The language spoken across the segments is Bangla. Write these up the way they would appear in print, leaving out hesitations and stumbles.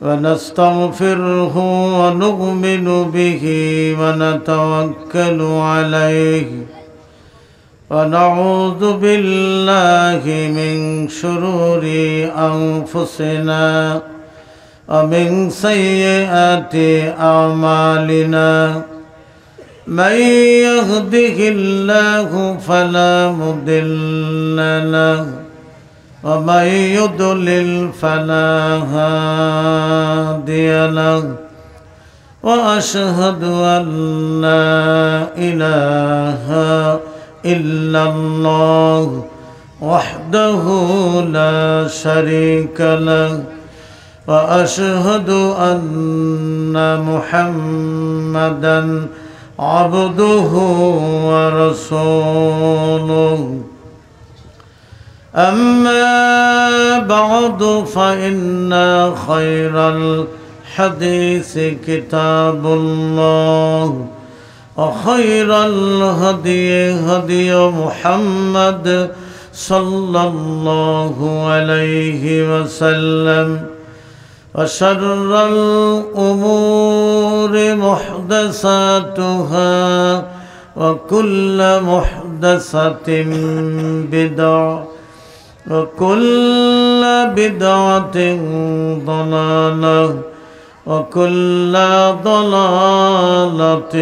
ونستغفره ونؤمن به ونتوكل عليه ونعوذ بالله من شرور أنفسنا ومن سيئات أعمالنا من يهده الله فلا مضل له ومن يضلل فلا هادي له وأشهد أن لا إله إلا الله وحده لا شريك له وأشهد أن محمدا عبده ورسوله أما بعد فإن خير الحديث كتاب الله وخير الهدي هدي محمد صلى الله عليه وسلم وشر الأمور محدثاتها وكل محدثة بدعة وكل بدعة ضلالة وكل ضلالة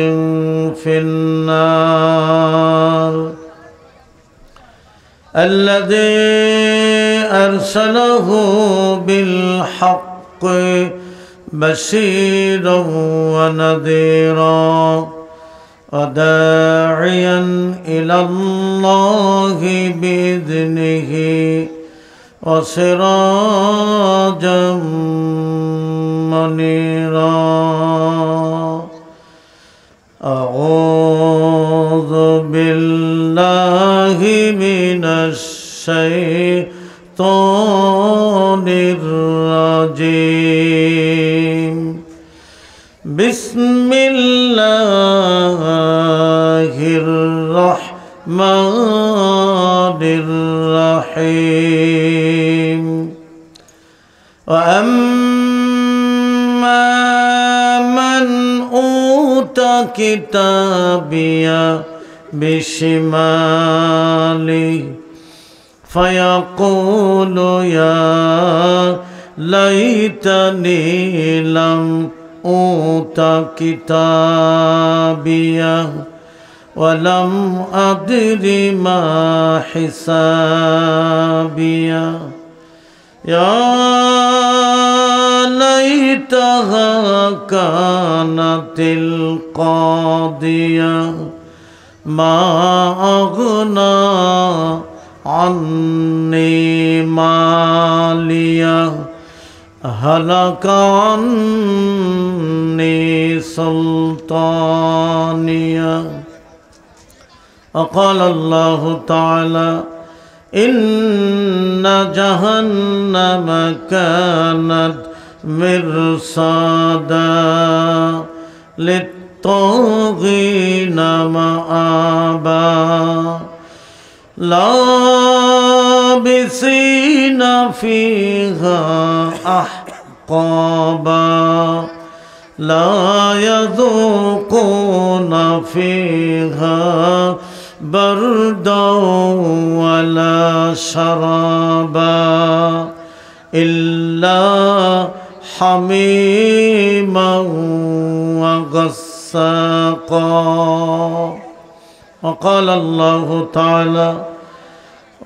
في النار الذي أرسله بالحق بشيرا ونذيرا وداعيا إلى الله بإذنه وسراجا منيرا أعوذ بالله من الشيطان الرجيم بسم الله الرحمن الرحيم وأما من أوتى كتابيه بشماله فيقول يا ليتني لم أوت كتابيه ولم أدر ما حسابيه يا ليتها كانت القاضية ما أغنى عني ماليه هلك عني سلطانيه وقال الله تعالى إن جهنم كانت مرصادا للطاغين مآبا لابسين فيها أحقابا لا يذوقون فيها بردا ولا شرابا إلا حميما وغساقا وقال الله تعالى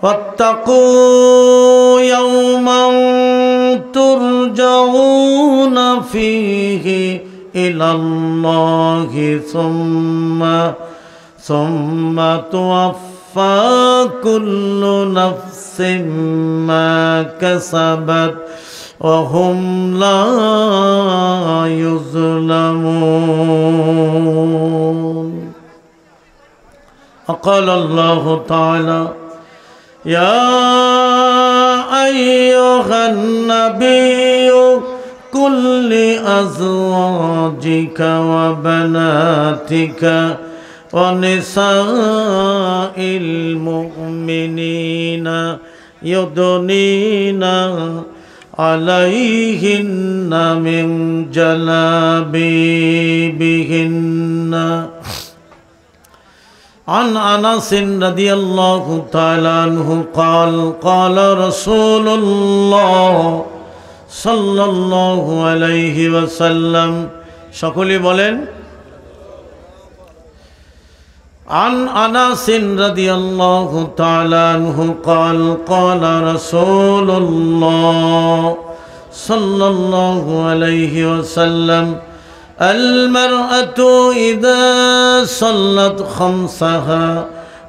واتقوا يوما ترجعون فيه إلى الله ثم توفى كل نفس ما كسبت وهم لا يظلمون وقال الله تعالى يا أيها النبي قل لأزواجك وبناتك ونساء المؤمنين يدنين عليهن من جلابيبهن. عن أنس رضي الله تعالى عنه قال قال رسول الله صلى الله عليه وسلم. সকলে বলেন عن أنس رضي الله تعالى عنه قال قال رسول الله صلى الله عليه وسلم المرأة إذا صلت خمسها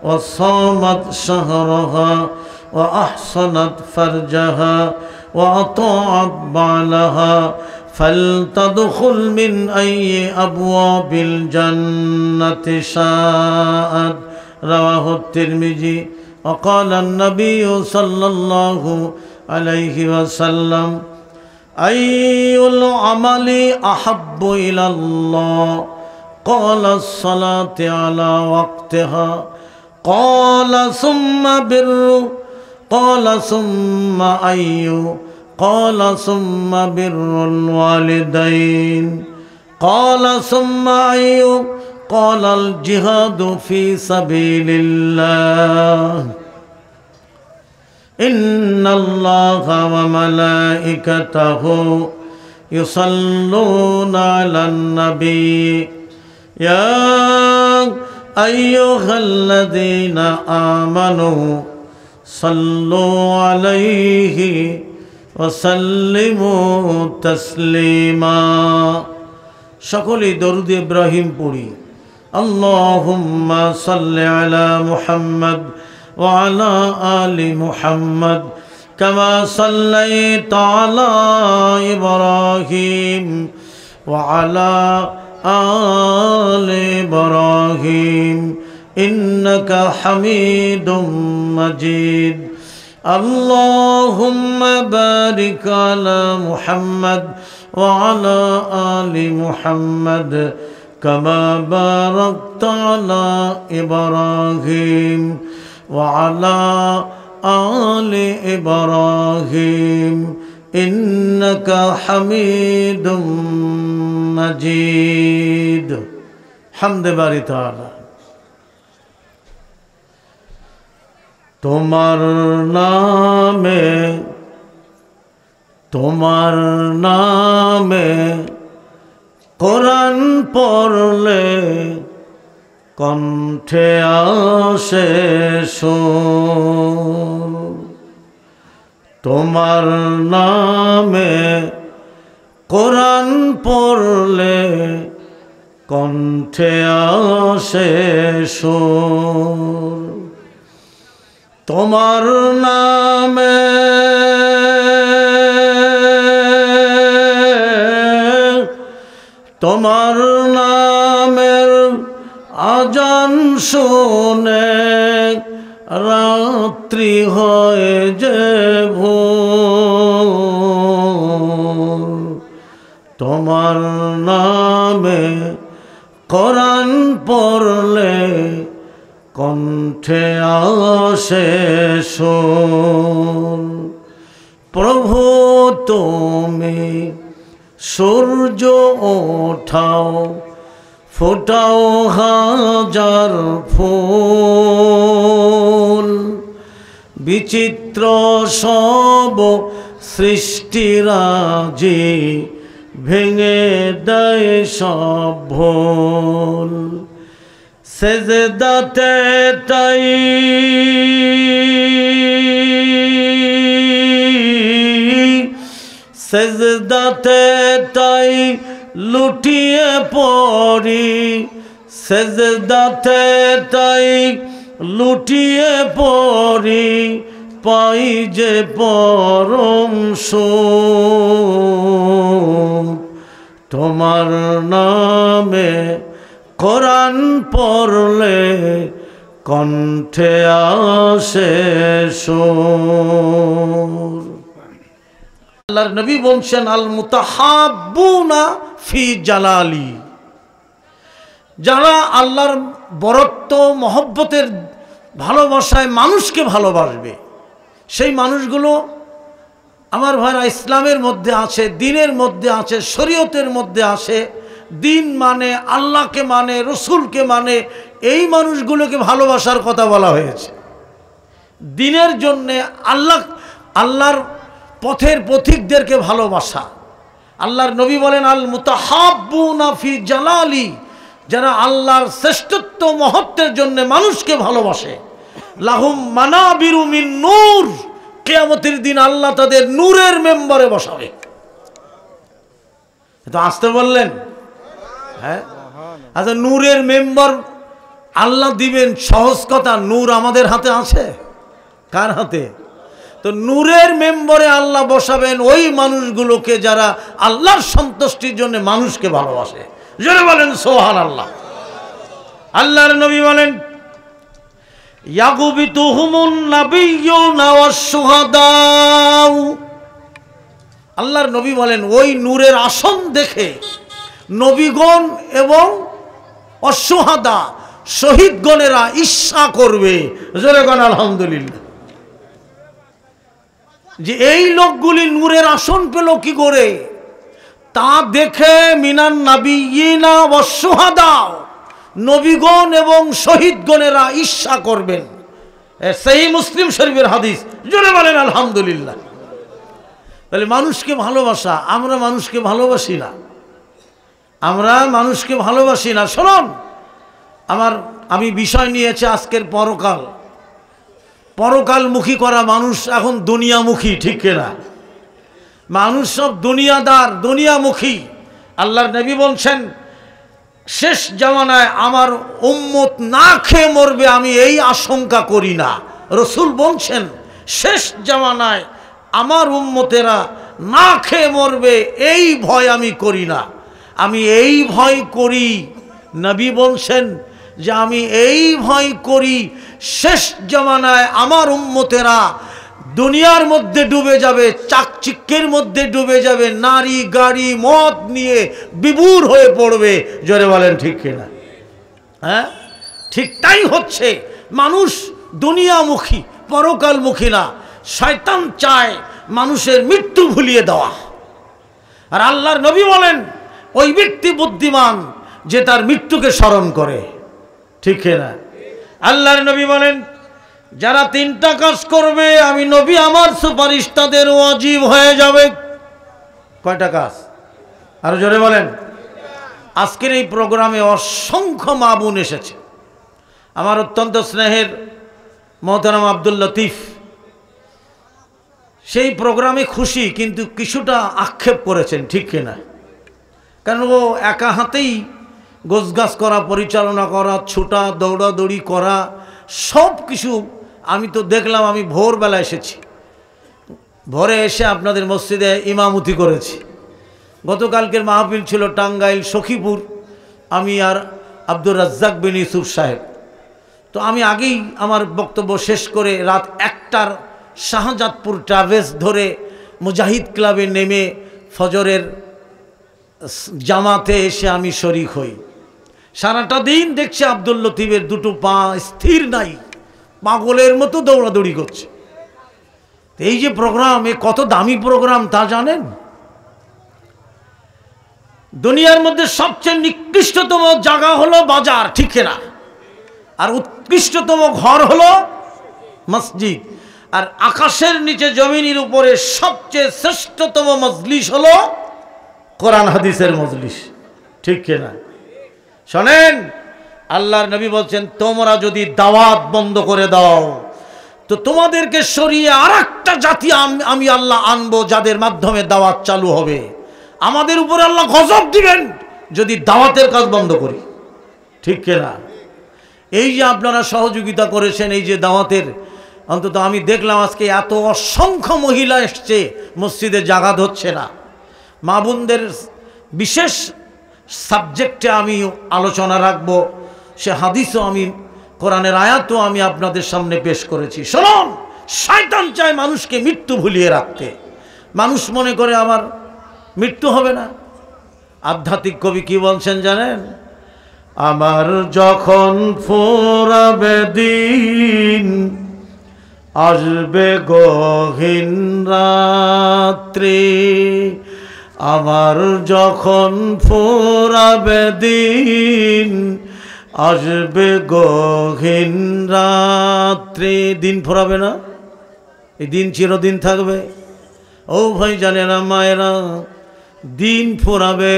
وصامت شهرها وأحصنت فرجها وأطاعت بعلها فلتدخل من أي أبواب الجنة شاءت. رواه الترمذي. وقال النبي صلى الله عليه وسلم أي العمل أحب إلى الله؟ قال الصلاة على وقتها. قال ثم بر. قال ثم أي؟ قال ثم بر الوالدين. قال ثم أي؟ قال الجهاد في سبيل الله. إن الله وملائكته يصلون على النبي يا أيها الذين آمنوا صلوا عليه وسلموا تسليما. সকলে দরুদ ইব্রাহিম পড়ি। আল্লাহুম্মা সাল্লি আলা মুহাম্মদ وعلى آل محمد كما صليت على إبراهيم وعلى آل إبراهيم إنك حميد مجيد. اللهم بارك على محمد وعلى آل محمد كما باركت على إبراهيم وعلى آل إبراهيم إنك حميد مجيد. حمد باري تعالى. তোমার নামে কোরআন পড়লে কণ্ঠে আসে সুর। তোমার নামে কোরআন পড়লে কণ্ঠে আসে সুর। তোমার নামে তোমার নামের আজান শুনে রাত্রি হয় যে ভোর। তোমার নামে কোরআন পড়লে কণ্ঠে আসে সুর। প্রভু তুমি সূর্য ওঠাও ফোটাও হাজার ফুল। বিচিত্র সব সৃষ্টিরাজি ভেঙে দেয় সব ভুল। সেজদাতে তাই সেজদাতে তাই লুটিয়ে পড়ি। সেজদাতে তাই লুটিয়ে পড়ি পাই যে পরম সুখ। তোমার নামে কোরআন পড়লে কণ্ঠে আসে সুর। আল্লাহর নবী বলছেন আল মুতাহাব্বুনা ফি জালালি, যারা আল্লাহর বরত্ব মহব্বতের ভালোবাসায় মানুষকে ভালোবাসবে সেই মানুষগুলো আমার ভাইরা ইসলামের মধ্যে আছে, দিনের মধ্যে আছে, শরীয়তের মধ্যে আছে। দিন মানে আল্লাহকে মানে, রসুলকে মানে, এই মানুষগুলোকে ভালোবাসার কথা বলা হয়েছে। দিনের জন্যে আল্লাহর পথের পথিকদেরকে ভালোবাসা। আল্লাহর নবী বলেন আল মুতাহাব্বুনা ফি জালালি, যারা আল্লাহর শ্রেষ্ঠত্ব মহত্বের জন্য মানুষকে ভালোবাসে, লাহুম মানাবিরু মিন নূর, কিয়ামতের দিন আল্লাহ তাদের নূরের মেম্বারে বসাবে। তো আসতে বললেন, হ্যাঁ আচ্ছা, নূরের মেম্বার আল্লাহ দিবেন, সহজ কথা। নূর আমাদের হাতে আছে? কার হাতে? তো নূরের মেম্বারে আল্লাহ বসাবেন ওই মানুষগুলোকে যারা আল্লাহর সন্তুষ্টির জন্য মানুষকে ভালোবাসে। জোরে বলেন সুবহানাল্লাহ। আল্লাহর নবী বলেন ইয়াগুবিতুহুমুন নাবিয়্যুনা ওয়াশ-শুহাদা। আল্লাহর নবী বলেন ওই নূরের আসন দেখে নবীগণ এবং অশুহাদা শহীদগণেরা ঈর্ষা করবে। জোরে বলেন আলহামদুলিল্লাহ। যে এই লোকগুলি নূরের আসন পেল কি করে, তা দেখে মিনান নাবিয়্যিনা ওয়াশ-শুহাদা, নবীগণ এবং শহীদগণেরা ঈর্ষা করবেন। সহিহ মুসলিম শরীফের হাদিস। জোরে বলেন আলহামদুলিল্লাহ। তাহলে মানুষকে ভালোবাসা, আমরা মানুষকে ভালোবাসি না, আমরা মানুষকে ভালোবাসি না। শুনুন, আমি বিষয় নিয়েছি আজকের পরকাল। পরকালমুখী করা মানুষ এখন দুনিয়ামুখী, ঠিক কিনা? মানুষ সব দুনিয়াদার, দুনিয়ামুখী। আল্লাহর নবী বলছেন শেষ জামানায় আমার উম্মত না খেয়ে মরবে, আমি এই আশঙ্কা করি না। রসুল বলছেন শেষ জামানায় আমার উম্মতেরা না খেয়ে মরবে, এই ভয় আমি করি না। আমি এই ভয় করি, নবী বলছেন যে আমি এই ভয় করি শেষ জামানায় আমার উম্মতেরা দুনিয়ার মধ্যে ডুবে যাবে, চাকচিক্যের মধ্যে ডুবে যাবে, নারী গাড়ি মদ নিয়ে বিভোর হয়ে পড়বে। জোরে বলেন ঠিক কিনা? হ্যাঁ, ঠিক তাই হচ্ছে। মানুষ দুনিয়ামুখী, পরকালমুখী না। শয়তান চায় মানুষের মৃত্যু ভুলিয়ে দেওয়া। আর আল্লাহর নবী বলেন ওই ব্যক্তি বুদ্ধিমান যে তার মৃত্যুকে স্মরণ করে, ঠিক কিনা? আল্লাহর নবী বলেন যারা তিনটা কাজ করবে আমি নবী আমার সুপারিশ তাদের ওয়াজিব হয়ে যাবে। কয়টা কাজ? আরো জোরে বলেন। আজকের এই প্রোগ্রামে অসংখ্য মা বোন এসেছে। আমার অত্যন্ত স্নেহের মোহতারাম আব্দুল লতিফ সেই প্রোগ্রামে খুশি, কিন্তু কিছুটা আক্ষেপ করেছেন, ঠিক কিনা? কারণ ও একা হাতেই গোছগাছ করা, পরিচালনা করা, ছোটা দৌড়াদৌড়ি করা, সব কিছু আমি তো দেখলাম। আমি ভোরবেলা এসেছি, ভোরে এসে আপনাদের মসজিদে ইমামতি করেছি। গতকালকের মাহফিল ছিল টাঙ্গাইল সখীপুর, আমি আর আব্দুর রাজ্জাক বিন ইউসুফ সাহেব। তো আমি আগেই আমার বক্তব্য শেষ করে রাত 1টার শাহজাদপুর ট্রাভেলস ধরে মুজাহিদ ক্লাবে নেমে ফজরের জামাতে এসে আমি শরীক হই। সারাটা দিন দেখছি আব্দুল লতিফের দুটো পা স্থির নাই, পাগলের মতো দৌড়াদৌড়ি করছে। এই যে প্রোগ্রাম, এ কত দামি প্রোগ্রাম তা জানেন? দুনিয়ার মধ্যে সবচেয়ে নিকৃষ্টতম জায়গা হলো বাজার, ঠিক না? আর উৎকৃষ্টতম ঘর হলো মসজিদ। আর আকাশের নিচে জমিনের উপরে সবচেয়ে শ্রেষ্ঠতম মজলিস হলো কোরআন হাদিসের মজলিস, ঠিক কিনা? শোনেন, আল্লাহর নবী বলছেন তোমরা যদি দাওয়াত বন্ধ করে দাও তো তোমাদেরকে সরিয়ে আর একটা জাতি আমি আল্লাহ আনবো, যাদের মাধ্যমে দাওয়াত চালু হবে। আমাদের উপরে আল্লাহ গজব দিবেন যদি দাওয়াতের কাজ বন্ধ করি, ঠিক কিনা? এই যে আপনারা সহযোগিতা করেছেন, এই যে দাওয়াতের, অন্তত আমি দেখলাম আজকে এত অসংখ্য মহিলা এসছে, মসজিদে জাগাত হচ্ছে না। মা বোনদের বিশেষ সাবজেক্টে আমি আলোচনা রাখব, সে হাদিসও আমি, কোরআনের আয়াতও আমি আপনাদের সামনে পেশ করেছি। শুনুন, শয়তান চায় মানুষকে মৃত্যু ভুলিয়ে রাখতে। মানুষ মনে করে আমার মৃত্যু হবে না। আধ্যাত্মিক কবি কি বলছেন জানেন? আমার যখন ফুরাবে দিন আসবে গহীন রাত্রি, আমার যখন ফুরাবে দিন, আসবে গহীন রাত্রি। দিন ফুরাবে না, এই দিন চিরদিন থাকবে। ও ভাই জানেরা মায়েরা, দিন ফুরাবে,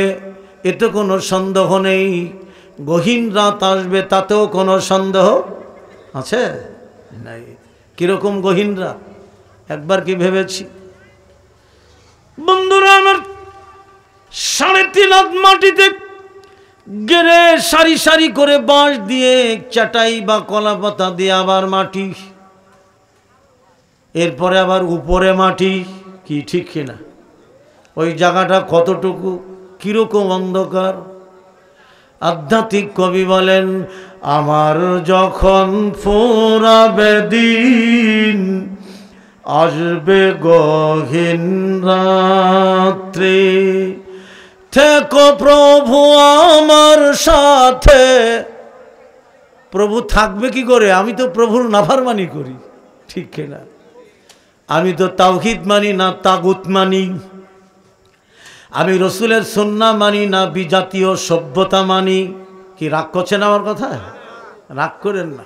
এতে কোনো সন্দেহ নেই। গহীন রাত আসবে, তাতেও কোনো সন্দেহ আছে নাই। কিরকম গহীন রাত একবার কি ভেবেছি? বন্ধুরা আমার, 3.5 হাত মাটিতে গেড়ে সারি সারি করে বাঁশ দিয়ে, চাটাই বা কলা পাতা দিয়ে আবার মাটি, এরপরে আবার উপরে মাটি, কি ঠিক কিনা? ওই জায়গাটা কতটুকু, কিরকম অন্ধকার। আধ্যাত্মিক কবি বলেন, আমার যখন ফুরাবে দিন, আসবে গহীন রাত্রি, থেকো প্রভু আমার সাথে। প্রভু থাকবে কি করে? আমি তো প্রভুর নাফরমানি করি, ঠিক কিনা? আমি তো তাওহীদ মানি না তাগুত মানি, আমি রসুলের সুন্নাহ মানি না বিজাতীয় সভ্যতা মানি। কি রাগ করছেন আমার কথা? রাগ করেন না।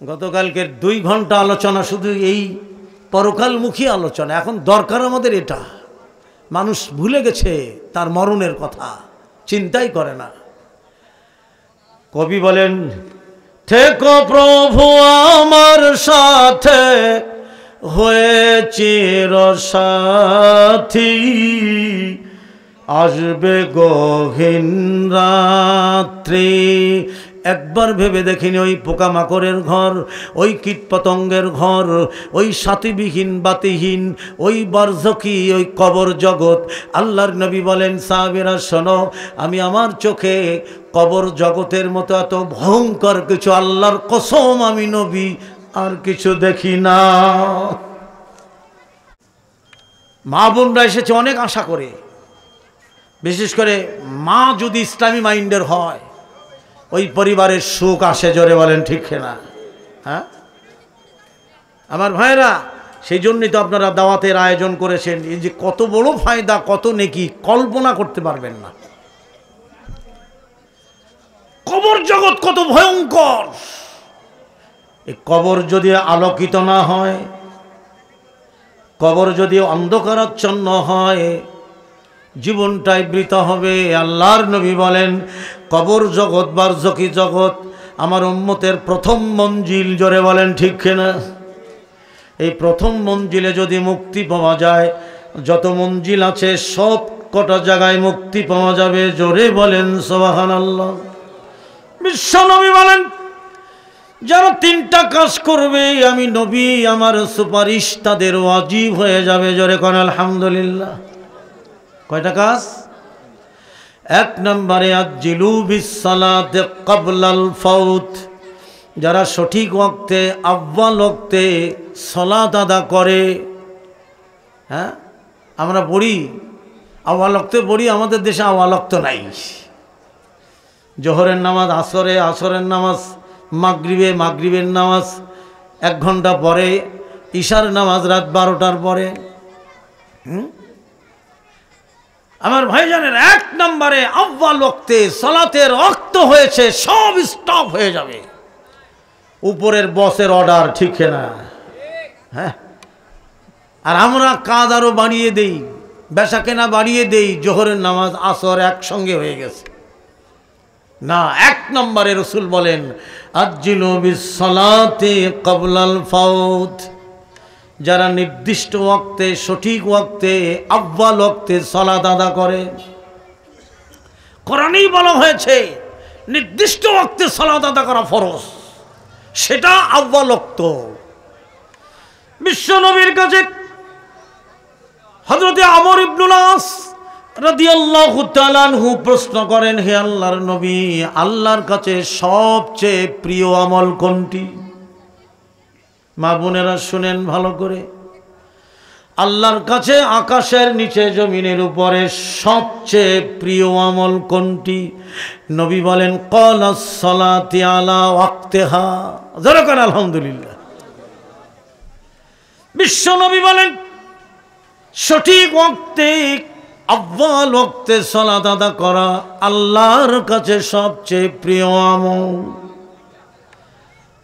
গতকালকের 2 ঘন্টা আলোচনা শুধু এই পরকালমুখী আলোচনা। এখন দরকার আমাদের এটা। মানুষ ভুলে গেছে তার মরণের কথা, চিন্তাই করে না। কবি বলেন, থেকো প্রভু আমার সাথে, হয়ে চিরসাথী, আসবে গহীন রাত্রি। একবার ভেবে দেখিনি, ওই পোকামাকড়ের ঘর, ওই কীটপতঙ্গের ঘর, ওই সাথীবিহীন বাতিহীন, ওই বারজকি, ওই কবর জগৎ। আল্লাহর নবী বলেন, সাহাবীরা শোনো, আমি আমার চোখে কবর জগতের মতো এত ভয়ঙ্কর কিছু, আল্লাহর কসম আমি নবী আর কিছু দেখি না। মা বোনরা এসেছে অনেক আশা করে, বিশেষ করে মা যদি ইসলামী মাইন্ডের হয়, ওই পরিবারের সুখ আসে। জোরে বলেন ঠিক না? হ্যাঁ আমার ভাইরা, সেই জন্যই তো আপনারা দাওয়াতের আয়োজন করেছেন। এই যে কত বড় ফায়দা, কত নেকি, কল্পনা করতে পারবেন না। কবর জগৎ কত ভয়ঙ্কর। এই কবর যদি আলোকিত না হয়, কবর যদি অন্ধকারাচ্ছন্ন হয়, জীবনটাই বৃথ হবে। আল্লাহর নবী বলেন, কবর জগৎ বারজকি জগৎ আমার উম্মতের প্রথম মঞ্জিল। জোরে বলেন ঠিক না? এই প্রথম মঞ্জিলে যদি মুক্তি পাওয়া যায়, যত মঞ্জিল আছে সব কটা জায়গায় মুক্তি পাওয়া যাবে। জোরে বলেন সুবহানাল্লাহ। বিশ্বনবী বলেন, যারা 3টা কাজ করবে আমি নবী, আমার সুপারিশ তাদের ওয়াজিব হয়ে যাবে। জোরে কোন আলহামদুলিল্লাহ। কয়টা কাজ? 1 নম্বরে আজ্জিলু বিসসালাতি ক্বাবলাল ফাউত। যারা সঠিক ওয়াক্তে, আউয়াল ওয়াক্তে সালাত আদা করে। হ্যাঁ, আমরা পড়ি আউয়াল ওয়াক্তে পড়ি, আমাদের দেশে আউয়াল ওয়াক্ত নাই। জোহরের নামাজ আসরে, আসরের নামাজ মাগরিবে, মাগরিবের নামাজ 1 ঘন্টা পরে, ইশার নামাজ রাত 12টার পরে। আমার ভাইজানের 1 নম্বরে আউয়াল ওয়াক্তে সালাতের ওয়াক্ত হয়েছে, সব স্টপ হয়ে যাবে। উপরের বসের অর্ডার, ঠিক না? হ্যাঁ, আর আমরা কাজ আরো বাড়িয়ে দেই, বেচা কেনা বাড়িয়ে দেই। জোহরের নামাজ আসর একসঙ্গে হয়ে গেছে না। 1 নম্বরে রাসূল বলেন, আজ্জিলু বিসসালাতি ক্বাবলাল ফাউত। যারা নির্দিষ্ট ওয়াক্তে, সঠিক ওয়াক্তে, আউয়াল ওয়াক্তে সালাত আদা করে। কোরআনেই বলা হয়েছে নির্দিষ্ট ওয়াক্তে সালাত আদা করা ফরজ, সেটা আউয়াল ওয়াক্ত। বিশ্বনবীর কাছে হযরতে আমর ইবনুল আস রাদিয়াল্লাহু তাআলা আনহু প্রশ্ন করেন, হে আল্লাহর নবী, আল্লাহর কাছে সবচেয়ে প্রিয় আমল কোনটি? মা বোনেরা শুনেন ভালো করে। আল্লাহর কাছে আকাশের নিচে জমিনের উপরে সবচেয়ে প্রিয় আমল কোনটি? নবী বলেন, ক্বালাস সালাতি আলা ওয়াক্তিহা। যারা কোন আলহামদুলিল্লাহ। বিশ্বনবী বলেন সঠিক ওয়াক্তে আউয়াল ওয়াক্তে সালাত আদা করা আল্লাহর কাছে সবচেয়ে প্রিয় আমল।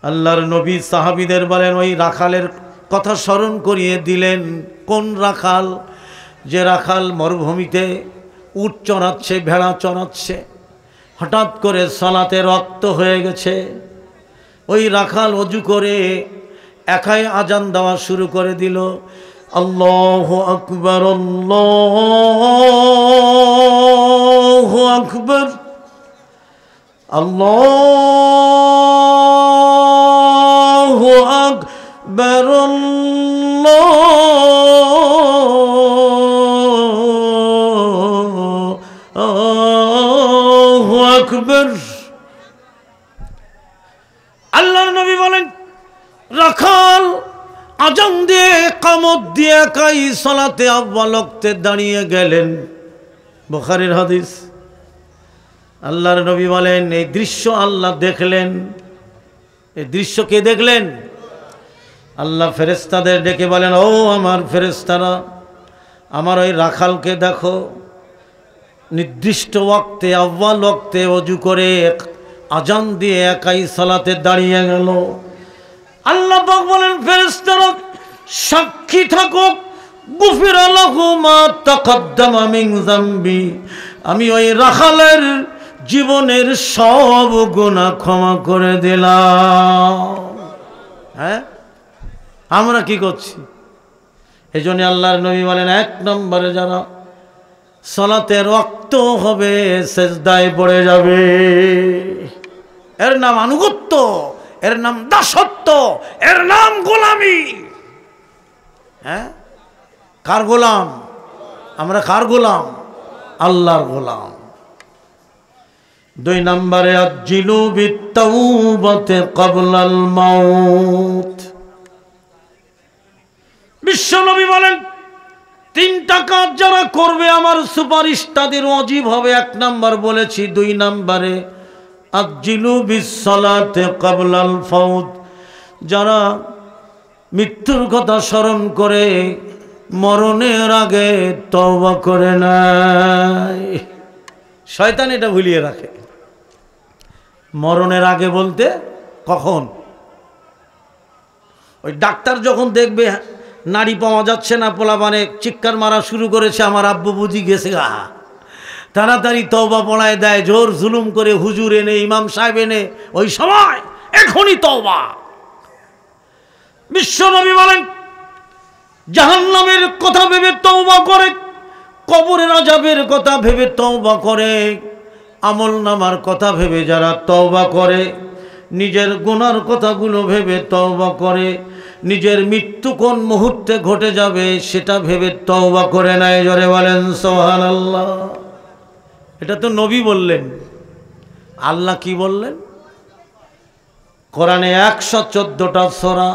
আল্লাহর নবী সাহাবীদের বলেন ওই রাখালের কথা স্মরণ করিয়ে দিলেন। কোন রাখাল? যে রাখাল মরুভূমিতে উট চড়াচ্ছে, ভেড়া চড়াচ্ছে, হঠাৎ করে সালাতে রক্ত হয়ে গেছে। ওই রাখাল অজু করে একাই আজান দেওয়া শুরু করে দিল, আল্লাহু আকবার, আল্লাহু আকবার, আল্লাহু আকবার, আল্লাহু আকবার। আল্লাহর নবী বলেন রাখাল আজান দিয়ে কামত দিয়ে একাই সালাতে আউয়াল ওয়াক্তে দাঁড়িয়ে গেলেন। বুখারীর হাদিস। আল্লাহর নবী বলেন এই দৃশ্য আল্লাহ দেখলেন। এই দৃশ্য কে দেখলেন? আল্লাহ ফেরেশতাদের ডেকে বলেন, ও আমার ফেরেশতারা, আমার ওই রাখালকে দেখো, নির্দিষ্ট ওয়াক্তে আউয়াল ওয়াক্তে ওযু করে আজান দিয়ে একাই সালাতে দাঁড়িয়ে গেল। আল্লাহ পাক বলেন ফেরেশতারা সাক্ষী থাকো, গুফিরা লাহু মা তাকাদ্দামা মিন যামবি, আমি ওই রাখালের জীবনের সব গুনাহ ক্ষমা করে দিলাম। হ্যাঁ, আমরা কি করছি? এজন্য আল্লাহর নবী বলেন এক নম্বরে যারা সালাতের ওয়াক্ত হবে সেজদায় পড়ে যাবে, এর নাম আনুগত্য, এর নাম দাসত্ব, এর নাম গোলামি। হ্যাঁ, কার গোলাম? আমরা কার গোলাম? আল্লাহর গোলাম। দুই নম্বরে আজ্জিলু বিত্তাওবাতি ক্বাবলাল মাউত। বিশ্বনবী বলেন তিনটা কাজ যারা করবে আমার সুপারিশ তাদের ওয়াজিব হবে। এক নাম্বার বলেছি। দুই নম্বরে আজ্জিলু বিসসালাতি ক্বাবলাল ফাউত, যারা মৃত্যুর কথা স্মরণ করে মরণের আগে তওবা করে নাই। শয়তান এটা ভুলিয়ে রাখে। মরণের আগে বলতে কখন? ওই ডাক্তার যখন দেখবে নাড়ি পাওয়া যাচ্ছে না, পোলাপানে চিৎকার মারা শুরু করেছে, আমার আব্বু বুঝি গেছে গা, তাড়াতাড়ি তওবা পড়ায় দেয়, জোর জুলুম করে হুজুর এনে, ইমাম সাহেব এনে, ওই সময় এখনই তওবা। বিশ্বনবী বলেন জাহান্নামের কথা ভেবে তওবা করে, কবরের আযাবের কথা ভেবে তওবা করে, আমলনামার কথা ভেবে যারা তওবা করে, নিজের গুনার কথাগুলো ভেবে তওবা করে, নিজের মৃত্যু কোন মুহূর্তে ঘটে যাবে সেটা ভেবে তওবা করে নাই। জোরে বলেন সুবহানাল্লাহ। এটা তো নবী বললেন। আল্লাহ কি বললেন? কোরআনে 114টা সূরা,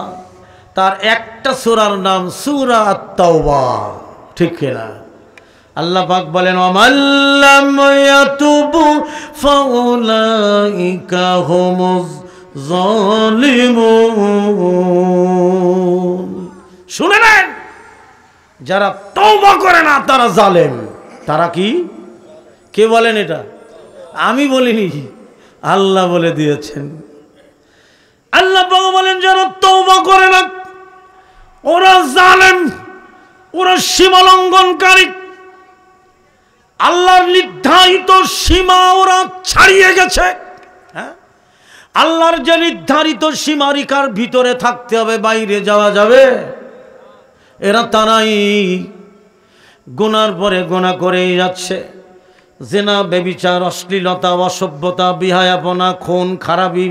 তার একটা সূরার নাম সূরা আত-তাওবা, ঠিক কিনা? আল্লাহ পাক বলেন ওয়ামাল্লাম ইয়াতুবু ফাউলাইকা হুমুজ জালিমুন। শুনে নেন, যারা তওবা করে না তারা জালেম। তারা কি? কে বলেন এটা? আমি বলিনি, আল্লাহ বলে দিয়েছেন। আল্লাহ পাক বলেন যারা তওবা করে না ওরা জালেম, ওরা সীমা লঙ্ঘনকারী। আল্লাহর নির্ধারিত সীমা ওরা ছাড়িয়ে গেছে। হ্যাঁ, আল্লাহর যে নির্ধারিত সীমারেখার ভিতরে থাকতে হবে, বাইরে যাওয়া যাবে? এরা তারাই গুনার পরে গুনাহ করেই যাচ্ছে। জিনা, ব্যভিচার, অশ্লীলতা, অসভ্যতা, বিহায়াপনা, খুন, খারাপি,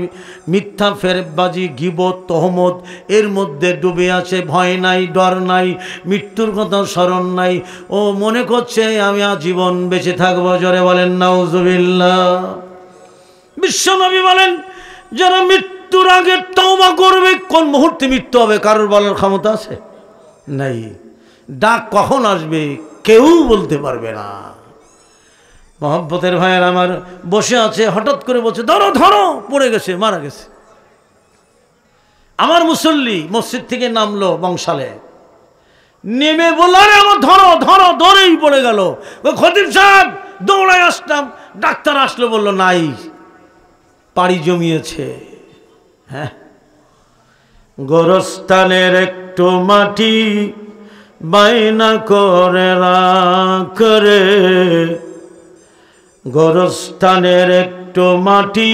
মিথ্যা, ফেরেববাজি, গীবত, তহমত, এর মধ্যে ডুবে আছে। ভয় নাই, ডর নাই, মৃত্যুর কথা স্মরণ নাই। ও মনে করছে আমি আজীবন বেঁচে থাকবো। জোরে বলেন নাউজুবিল্লাহ। বিশ্বনবী বলেন যারা মৃত্যুর আগে তওবা করবে, কোন মুহূর্তে মৃত্যু হবে কারোর বলার ক্ষমতা আছে? নাই। ডাক কখন আসবে কেউ বলতে পারবে না। মহব্বতের ভাইয়ের আমার বসে আছে, হঠাৎ করে বলছে ধরো ধরো, পড়ে গেছে, মারা গেছে। আমার মুসল্লি মসজিদ থেকে নামলো বংশালে, নেমে বলল, আরে আমার ধরো ধরো, ধরেই পড়ে গেল। ওই খতিব সাহেব দৌড়ায় আসলাম, ডাক্তার আসলো, বলল নাই, পাড়ি জমিয়েছে। হ্যাঁ, গোরস্থানের একটু মাটি বাইনা করে রাখ রে, গোরস্থানের একটু মাটি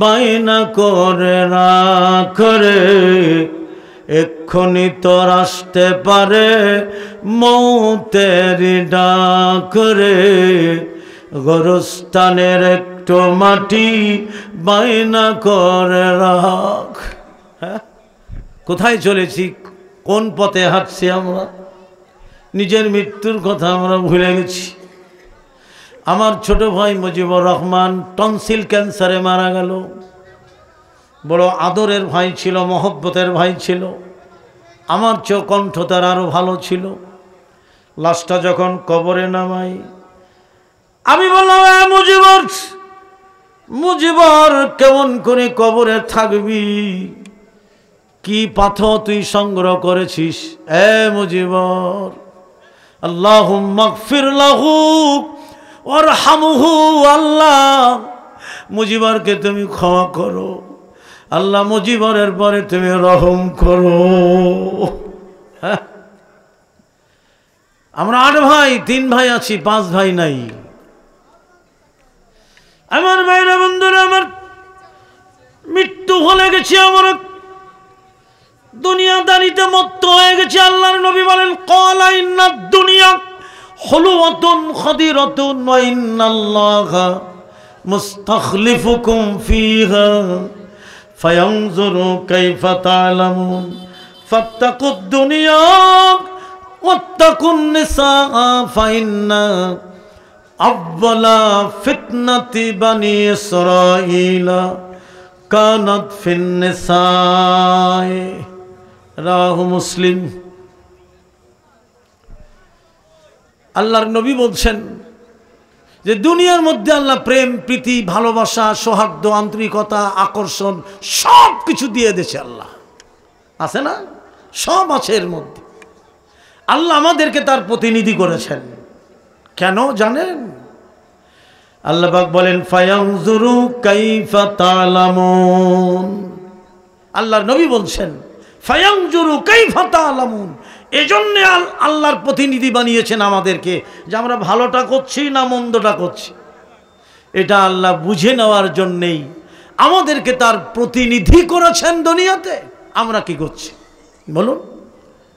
বাইনা করে রাখ রে, এক্ষুনি তোর আসতে পারে মৌতের ডাক রে, গোরস্থানের একটু মাটি বাইনা করে রাখ। হ্যাঁ, কোথায় চলেছি, কোন পথে হাঁটছি আমরা? নিজের মৃত্যুর কথা আমরা ভুলে গেছি। আমার ছোট ভাই মুজিবুর রহমান টনসিল ক্যান্সারে মারা গেল। বড় আদরের ভাই ছিল, মহব্বতের ভাই ছিল, আমার চেয়ে কণ্ঠ তার আরও ভালো ছিল। লাশটা যখন কবরে নামাই, আমি বললাম, মুজিবর, মুজিবর কেমন করে কবরে থাকবি, কি পাথর তুই সংগ্রহ করেছিস? এ মুজিবর, আল্লাহুম্মা গফির লাহু ওয়ারহামহু, আল্লাহ মুজিবরকে তুমি ক্ষমা করো, আল্লাহ মুজিবরের পরে তুমি রহম করো। হ্যাঁ, আমরা 8 ভাই, 3 ভাই আছি, 5 ভাই নাই। আমার ভাইরা বন্ধুরা, আমার মৃত্যু হলে গেছি, আমার দুনিয়াদারিতে মত্ত হয়ে গেছে। আল্লাহর নবী বলেন, ক্বালা ইন্নাদ দুনিয়া হুলওয়াতুন খাদিরাতুন ওয়া ইন্নাল্লাহা মুস্তাখলিফুকুম ফিহা ফায়ানজুরু কাইফা তা'লামুন ফাত্তাকুদ দুনিয়া ওয়াত্তাকুন নিসা ফাইন্না আউয়ালা ফিতনাতি বানি ইসরাঈলা কানাত ফিন নিসাঈ, রাহু মুসলিম। আল্লাহর নবী বলছেন যে দুনিয়ার মধ্যে আল্লাহ প্রেম, প্রীতি, ভালোবাসা, সৌহার্দ্য, আন্তরিকতা, আকর্ষণ সব কিছু দিয়ে দিয়েছে। আল্লাহ আছে না, সব আছে এর মধ্যে। আল্লাহ আমাদেরকে তার প্রতিনিধি করেছেন। কেন জানেন? আল্লাহ পাক বলেন, ফায়ানজুরু কাইফা তা'লামুন। আল্লাহর নবী বলছেন, ফায়ানজুরু কাইফা তা'লামুন, এজন্য আল্লাহর প্রতিনিধি বানিয়েছেন আমাদেরকে, যে আমরা ভালোটা করছি না মন্দটা করছি, এটা আল্লাহ বুঝে নেওয়ার জন্যেই আমাদেরকে তার প্রতিনিধি করেছেন দুনিয়াতে। আমরা কি করছি বলুন?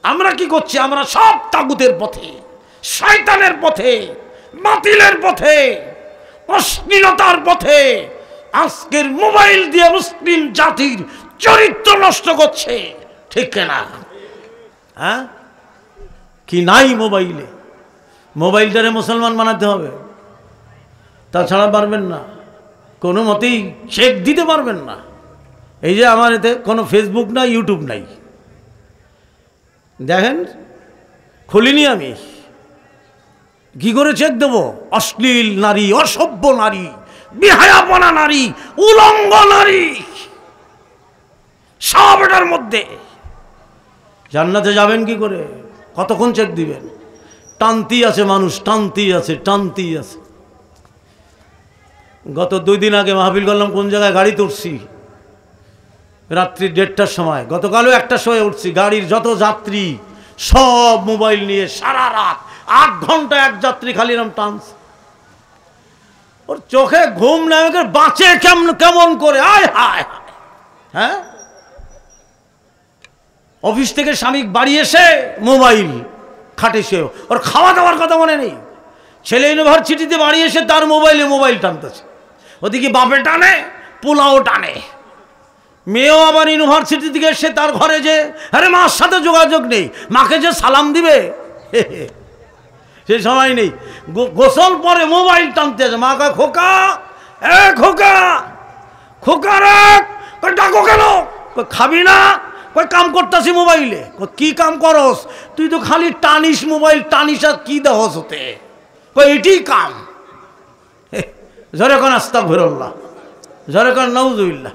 আমরা কি করছি? আমরা সব তাগুতের পথে, শয়তানের পথে, বাতিলের পথে, অশ্লীলতার পথে। আজকের মোবাইল দিয়ে মুসলিম জাতির চরিত্র নষ্ট করছে, ঠিক না? হ্যাঁ, কি নাই মোবাইলে? মোবাইলটারে মুসলমান বানাতে হবে, তাছাড়া পারবেন না, কোনো মতেই চেক দিতে পারবেন না। এই যে আমার এতে কোনো ফেসবুক নাই, ইউটিউব নাই, দেখেন খুলিনি আমি, কি করে চেক দেবো? অশ্লীল নারী, অসভ্য নারী, বিহায়াপনা নারী, উলঙ্গ নারী, সব এটার মধ্যে। জান্নাতে যাবেন কি করে? কতক্ষণ চেক দিবেন? টানতি আছে মানুষ, টানতি আছে, টানতি আছে। গত 2 দিন আগে মাহফিল করলাম, কোন জায়গায় গাড়িতে উঠছি রাত্রি 1:30টার সময়, গতকালও 1টার সময় উঠছি। গাড়ির যত যাত্রী সব মোবাইল নিয়ে সারা রাত 8 ঘন্টা এক যাত্রী খালি নাম টানছে। ওর চোখে ঘুম না, বাঁচে কেমন করে? আয় হায়, হ্যাঁ, অফিস থেকে স্বামী বাড়ি এসে মোবাইল খাটে, সে ওর খাওয়া দাওয়ার কথা মনে নেই। ছেলে ইউনিভার্সিটিতে বাড়ি এসে তার মোবাইল টানতেছে, ওদিকে বাপে টানে, পোলাও টানে। মেয়েও আবার ইউনিভার্সিটি থেকে এসে তার ঘরে যে, আরে মার সাথে যোগাযোগ নেই, মাকে যে সালাম দিবে সে সময় নেই। গোসল পরে মোবাইল টানতে আছে, মা কয়, খোকা, এ খোকা, খোকা রাখ, ডাকো কেন? খাবি না? কই কাম করতেছি মোবাইলে। কি কাম করস? তুই তো খালি টানিস মোবাইল, টানিস, আর কি দেহস হতে? কই এটি কাম। জোরে কোন আস্তাগফিরুল্লাহ, জোরে কোন নাউযুবিল্লাহ।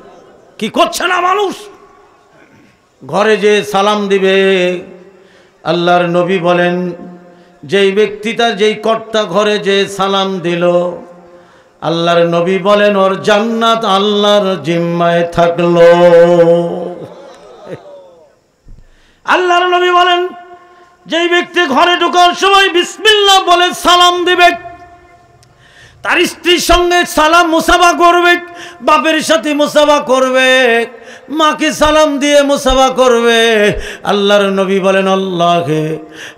কি করছে না মানুষ? ঘরে যে সালাম দিবে, আল্লাহর নবী বলেন, যেই ব্যক্তি তার যেই কর্তা ঘরে যে সালাম দিল, আল্লাহর নবী বলেন ওর জান্নাত আল্লাহর জিম্মায় থাকলো। আল্লাহর নবী বলেন, যেই ব্যক্তি ঘরে ঢোকার সময় বিসমিল্লাহ বলে সালাম দিবে, তার স্ত্রীর সঙ্গে সালাম মুসাফা করবে, বাপের সাথে মুসাফা করবে, মাকে সালাম দিয়ে মুসাফা করবে। আল্লাহর নবী বলেন, আল্লাহকে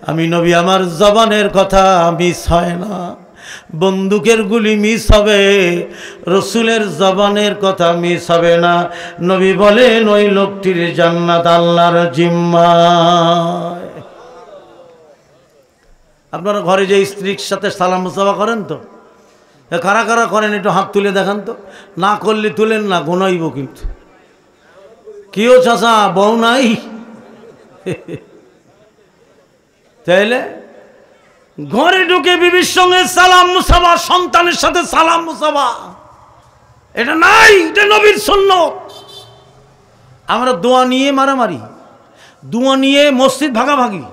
আমি নবী, আমার জবানের কথা মিস হয় না, বন্দুকের গুলি মিস হবে, রসুলের জবানের কথা মিস হবে না। নবী বলেন ওই লোকটির জান্নাত আল্লাহর জিম্মায়। আপনারা ঘরে যে স্ত্রীর সাথে সালাম মুসাফা করেন তো, কারা কারা করেন একটু হাত তুলে দেখান তো। না করলে তুলেন না, গোনাইব কিন্তু। কিও চাচা বউ নাই? তাইলে ঘরে ঢুকে বিবির সঙ্গে সালাম মুসাফা, সন্তানের সাথে সালাম মুসাফা, এটা নাই, এটা নবীর সুন্নাত। আমরা দোয়া নিয়ে মারামারি, দোয়া নিয়ে মসজিদ ভাগাভাগি,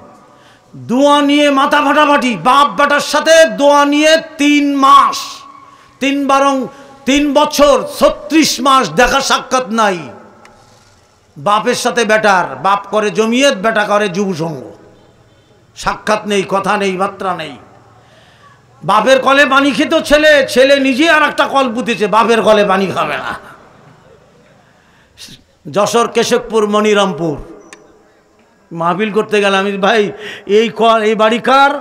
দোয়া নিয়ে মাথা ফাটাফাটি, বাপ বেটার সাথে দোয়া নিয়ে 3 মাস, 3 বছর 36 মাস দেখা সাক্ষাৎ নাই। বাপের সাথে বেটার, বাপ করে জমিয়ত, বেটা করে যুব সংঘ, সাক্ষাৎ নেই, কথা নেই, বার্তা নেই। বাপের কলে পানি খেত ছেলে, ছেলে নিজে আর একটা কল পুঁতেছে, বাপের কলে পানি খাবে না। যশোর, কেশবপুর, মনিরামপুর মাহফিল করতে গেলাম, আমি ভাই এই কল, এই বাড়ি কার?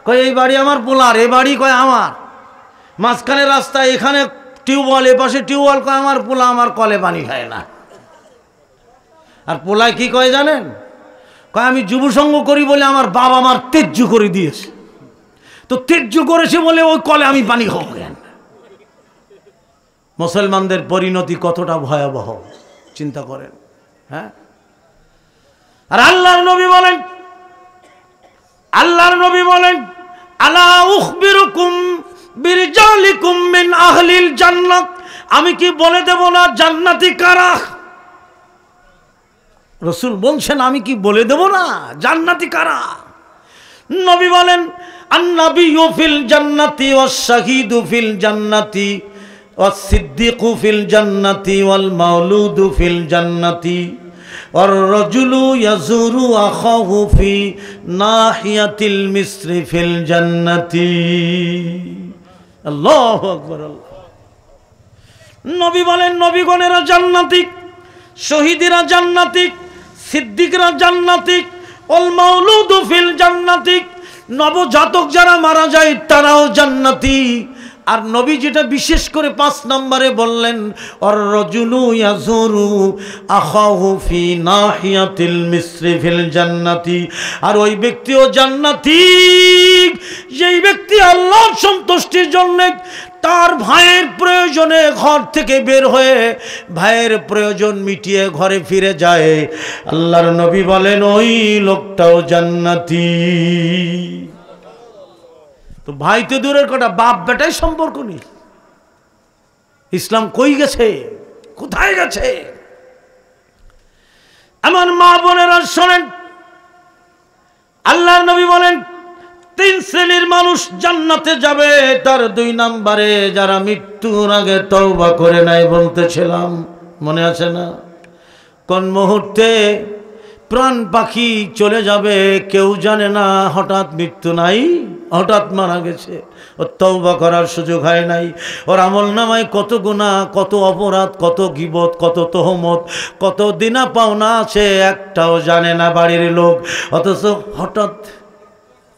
কয় এই বাড়ি আমার পোলার। এই বাড়ি? কয় আমার। মাঝখানে রাস্তায়, এখানে টিউবওয়েল, এ পাশে টিউবওয়েল, কয় আমার পোলা আমার কলে পানি খায় না। আর পোলায় কি কয় জানেন? কয় আমি যুবসঙ্গ করি বলে আমার বাবা আমার তেজ্য করে দিয়েছে, তো তেজ্য করেছে বলে ওই কলে আমি পানি খাবো কেন? মুসলমানদের পরিণতি কতটা ভয়াবহ চিন্তা করেন। হ্যাঁ, আর আল্লাহর নবী বলেন, আল্লাহর নবী বলেন, আলা উখবিরুকুম বিরজালিকুম মিন আহলিল জান্নাত, আমি কি বলে দেব না জান্নাতি কারা? রসুল বলছেন আমি কি বলে দেব না জান্নাতি কারা? নবী বলেন, আন-নাবিয়্যু ফিল জান্নাতি ওয়াশ-শাহীদু ফিল জান্নাতি ওয়াস-সিদ্দীকু ফিল জান্নাতি ওয়াল মাওলুদু ফিল জান্নাতি ওয়ার রাজুলু ইয়াজুরু আখাহু ফি নাহিয়াতিল মিসরি ফিল জান্নাতি। আল্লাহু আকবার। নবী বলেন, নবীগণেরা জান্নাতিক, শহীদেরা জান্নাতিক, সিদ্দিকরা জান্নাতিক, ওয়াল মাওলুদু ফিল জান্নাতিক, নবজাতক যারা মারা যায় তারাও জান্নাতি। আর নবী যেটা বিশেষ করে 5 নম্বরে বললেন, আর রাজুলু ইয়াজুরু আখাহু ফি নাহিয়াতিল মিসরি ফিল জান্নাতি, আর ওই ব্যক্তিও জান্নাতি যেই ব্যক্তি আল্লাহর সন্তুষ্টির জন্য তার ভাইয়ের প্রয়োজনে ঘর থেকে বের হয়ে ভাইয়ের প্রয়োজন মিটিয়ে ঘরে ফিরে যায়। আল্লাহর নবী বলেন ওই লোকটাও জান্নাতি। তো ভাই তো দূরের কথা, বাপ বেটাই সম্পর্ক নেই। ইসলাম কই গেছে, কোথায় গেছে? আমার মা বোনেরা শোনেন, আল্লাহর নবী বলেন 3 শ্রেণীর মানুষ জান্নাতে যাবে। তার 2 নম্বরে যারা মৃত্যুর আগে তওবা করে নাই, বলতেছিলাম মনে আছে না? কোন মুহূর্তে প্রাণ পাখি চলে যাবে কেউ জানে না, হঠাৎ মৃত্যু নাই, হঠাৎ মারা গেছে, ওর তওবা করার সুযোগ হয় নাই। ওর আমলনামায় কত গুনাহ, কত অপরাধ, কত গীবত, কত তহমত, কত দিনা পাওনা আছে, একটাও জানে না বাড়ির লোক, অথচ হঠাৎ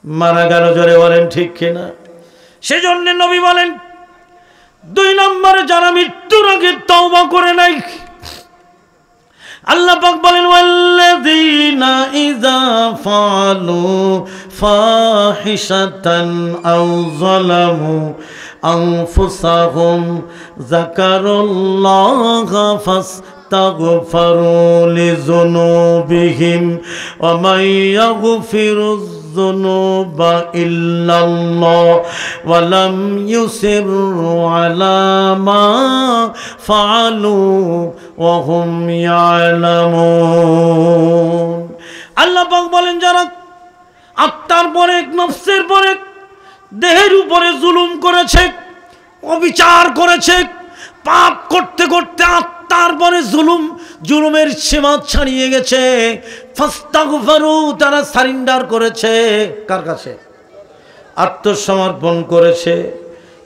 মারা গেল। জোরে বলেন ঠিক কিনা? সেজন্য নবী বলেন 2 নম্বরে যারা মৃত্যুর আগে তওবা করে নাই, আল্লাহ পাক বলেন, ওয়াল্লাযীনা ইযা ফাআলু ফাহিশাতান আও যালামু আনফুসাহুম যাকারুল্লাহা ফাস্তাগফিরু লিযুনুবিহিম ওয়া মান ইয়াগফিরুয যুনুবা ইল্লাল্লাহ ওয়া লাম ইউসিররু আলা মা ফাআলু ওয়া হুম ইয়ালামুন। আল্লাহ পাক বলেন, যারা আত্মার পরে নফসের পরে দেহের উপরে জুলুম করেছে, অবিচার করেছে, পাপ করতে করতে আত্মার পরে জুলুমের সীমা ছাড়িয়ে গেছে। ফাস্তাগফারু, তারা সারেন্ডার করেছে কার কাছে? আত্মসমর্পণ করেছে,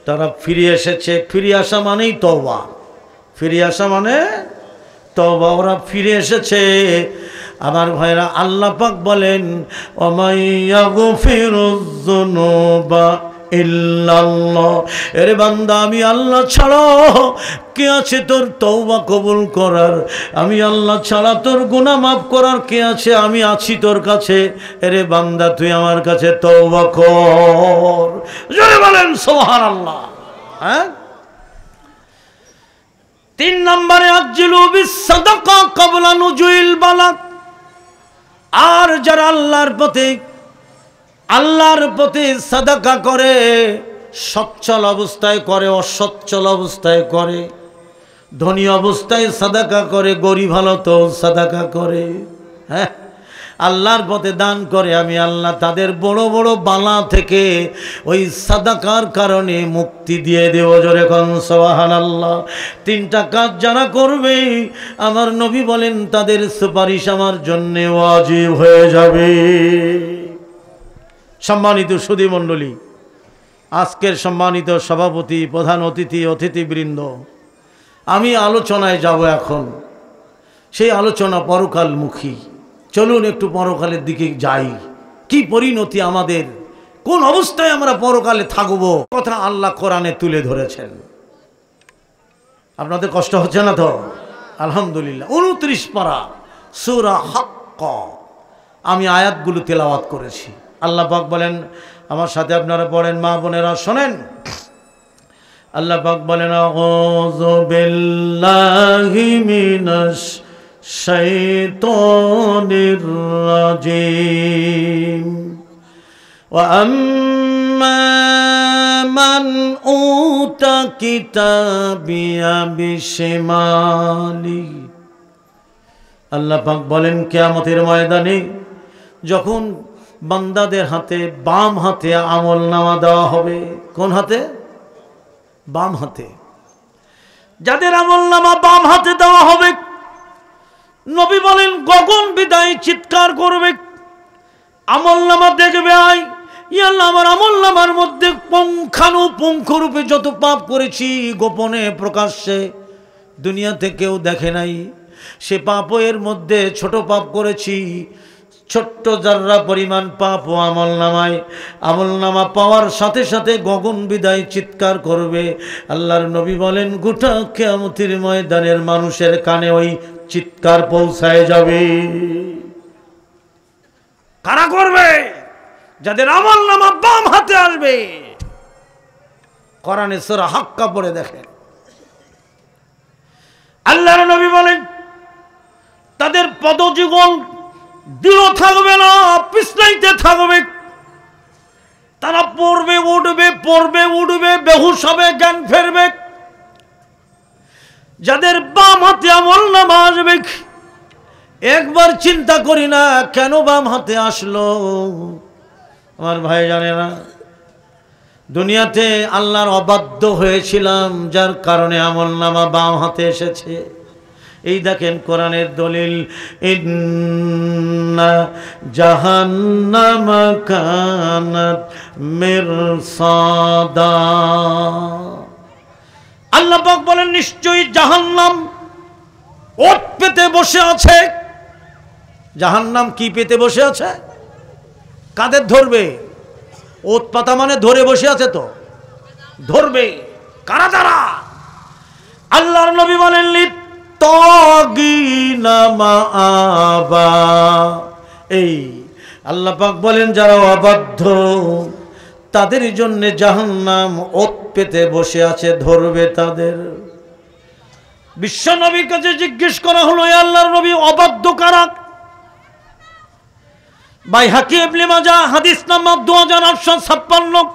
তারা ফিরে এসেছে। ফিরে আসা মানেই তওবা, ফিরে আসা মানে তওবা। ওরা ফিরে এসেছে। আমার ভাইরা, আল্লাহ পাক বলেন ওমাইয়াগফিরুয যুনুবা ইল্লাল্লাহ, এরে বান্দা আমি আল্লাহ ছাড়া কে আছে তোর তওবা কবুল করার? আমি আল্লাহ ছাড়া তোর গুনাহ মাফ করার কে আছে? আমি আছি তোর কাছে। এরে বান্দা তুই আমার কাছে তওবা কর। জোরে বলেন সুবহানাল্লাহ। হ্যাঁ, 3 নম্বরে আজ্জিলু বিস সাদাকা ক্বাবলা নুজুইল বালাগ। আর যারা আল্লাহর পথে সাদাকা করে, সচ্ছল অবস্থায় করে, অসচ্ছল অবস্থায় করে, ধনী অবস্থায় সাদাকা করে, গরিব হালতো সাদাকা করে, হ্যাঁ, আল্লাহর পথে দান করে, আমি আল্লাহ তাদের বড় বড় বালা থেকে ওই সাদাকার কারণে মুক্তি দিয়ে দেব। জোরে কোন সুবহানাল্লাহ। 3টা কাজ যারা করবে, আমার নবী বলেন তাদের সুপারিশ আমার জন্য ওয়াজিব হয়ে যাবে। সম্মানিত সুধী মণ্ডলী, আজকের সম্মানিত সভাপতি, প্রধান অতিথি, অতিথিবৃন্দ, আমি আলোচনায় যাব এখন। সেই আলোচনা পরকালমুখী। চলুন একটু পরকালের দিকে যাই। কি পরিণতি আমাদের, কোন অবস্থায় আমরা পরকালে থাকব, কথা আল্লাহ কোরআনে তুলে ধরেছেন। আপনাদের কষ্ট হচ্ছে না তো? আলহামদুলিল্লাহ। 29 পারা সূরা হাক্ক, আমি আয়াতগুলো তেলাওয়াত করেছি। আল্লাহ পাক বলেন, আমার সাথে আপনারা পড়েন, মা বোনেরা শোনেন। আল্লাহ পাক বলেন আউযু বিল্লাহি মিনাশ শাইতানির রাজিম ওয়া আম্মা মান উতা কিতাবিয়া বিশিমালি। আল্লাহ পাক বলেন কিয়ামতের ময়দানে যখন বান্দাদের হাতে, বাম হাতে আমলনামা দেওয়া হবে। কোন হাতে? বাম হাতে। যাদের আমলনামা বাম হাতে দেওয়া হবে, নবী বলেন গগন বিদায় চিৎকার করবে। আমলনামা দেখবে, আয় ইয়া আল্লাহ, আমার আমলনামার মধ্যে পুঙ্খানুপুঙ্খরূপে যত পাপ করেছি, গোপনে প্রকাশ্যে দুনিয়াতে কেউ দেখে নাই, সে পাপের মধ্যে ছোট পাপ করেছি, ছোট্ট জাররা পরিমাণ পাপ ও আমলনামা পাওয়ার সাথে সাথে গগন বিদায় চিৎকার করবে। আল্লাহর নবী বলেন গোটা কিয়ামতের ময়দানের মানুষের কানে ওই চিৎকার পৌঁছায় যাবে। কারা করবে? যাদের আমলনামা বাম হাতে আসবে। কোরআনে সূরা হাক্কা পড়ে দেখেন। আল্লাহর নবী বলেন তাদের পদযুগল দৃঢ় থাকবে না, পিছলাইতে থাকবে। তারা পড়বে উঠবে, বেহুশ হবে, জ্ঞান ফেরবে। যাদের বাম হাতে আমলনামা আসবে, একবার চিন্তা করি না কেন বাম হাতে আসলো। আমার ভাই জানে না, দুনিয়াতে আল্লাহর অবাধ্য হয়েছিলাম, যার কারণে আমলনামা বাম হাতে এসেছে। এই দেখেন কোরআনের দলিল, ইন্না জাহান্নামা কানাত মিরসাদা। আল্লাহ পাক বলেন নিশ্চয়ই জাহান্নাম ওট পেতে বসে আছে। জাহান্নাম কি পেতে বসে আছে? কাদের ধরবে? ওট পাতা মানে ধরে বসে আছে, তো ধরবে। কারা তারা? আল্লাহর নবী বলেন এই আল্লাহ পাক বলেন যারা অবাধ্য তাদের জন্য জাহান্নাম ওত পেতে বসে আছে, ধরবে তাদের। বিশ্ব নবীর কাছে জিজ্ঞেস করা হলো, আল্লাহর নবী অবাধ্য কারা? বাইহাকি ইবনে মাজাহ হাদিস নাম্বার 2856।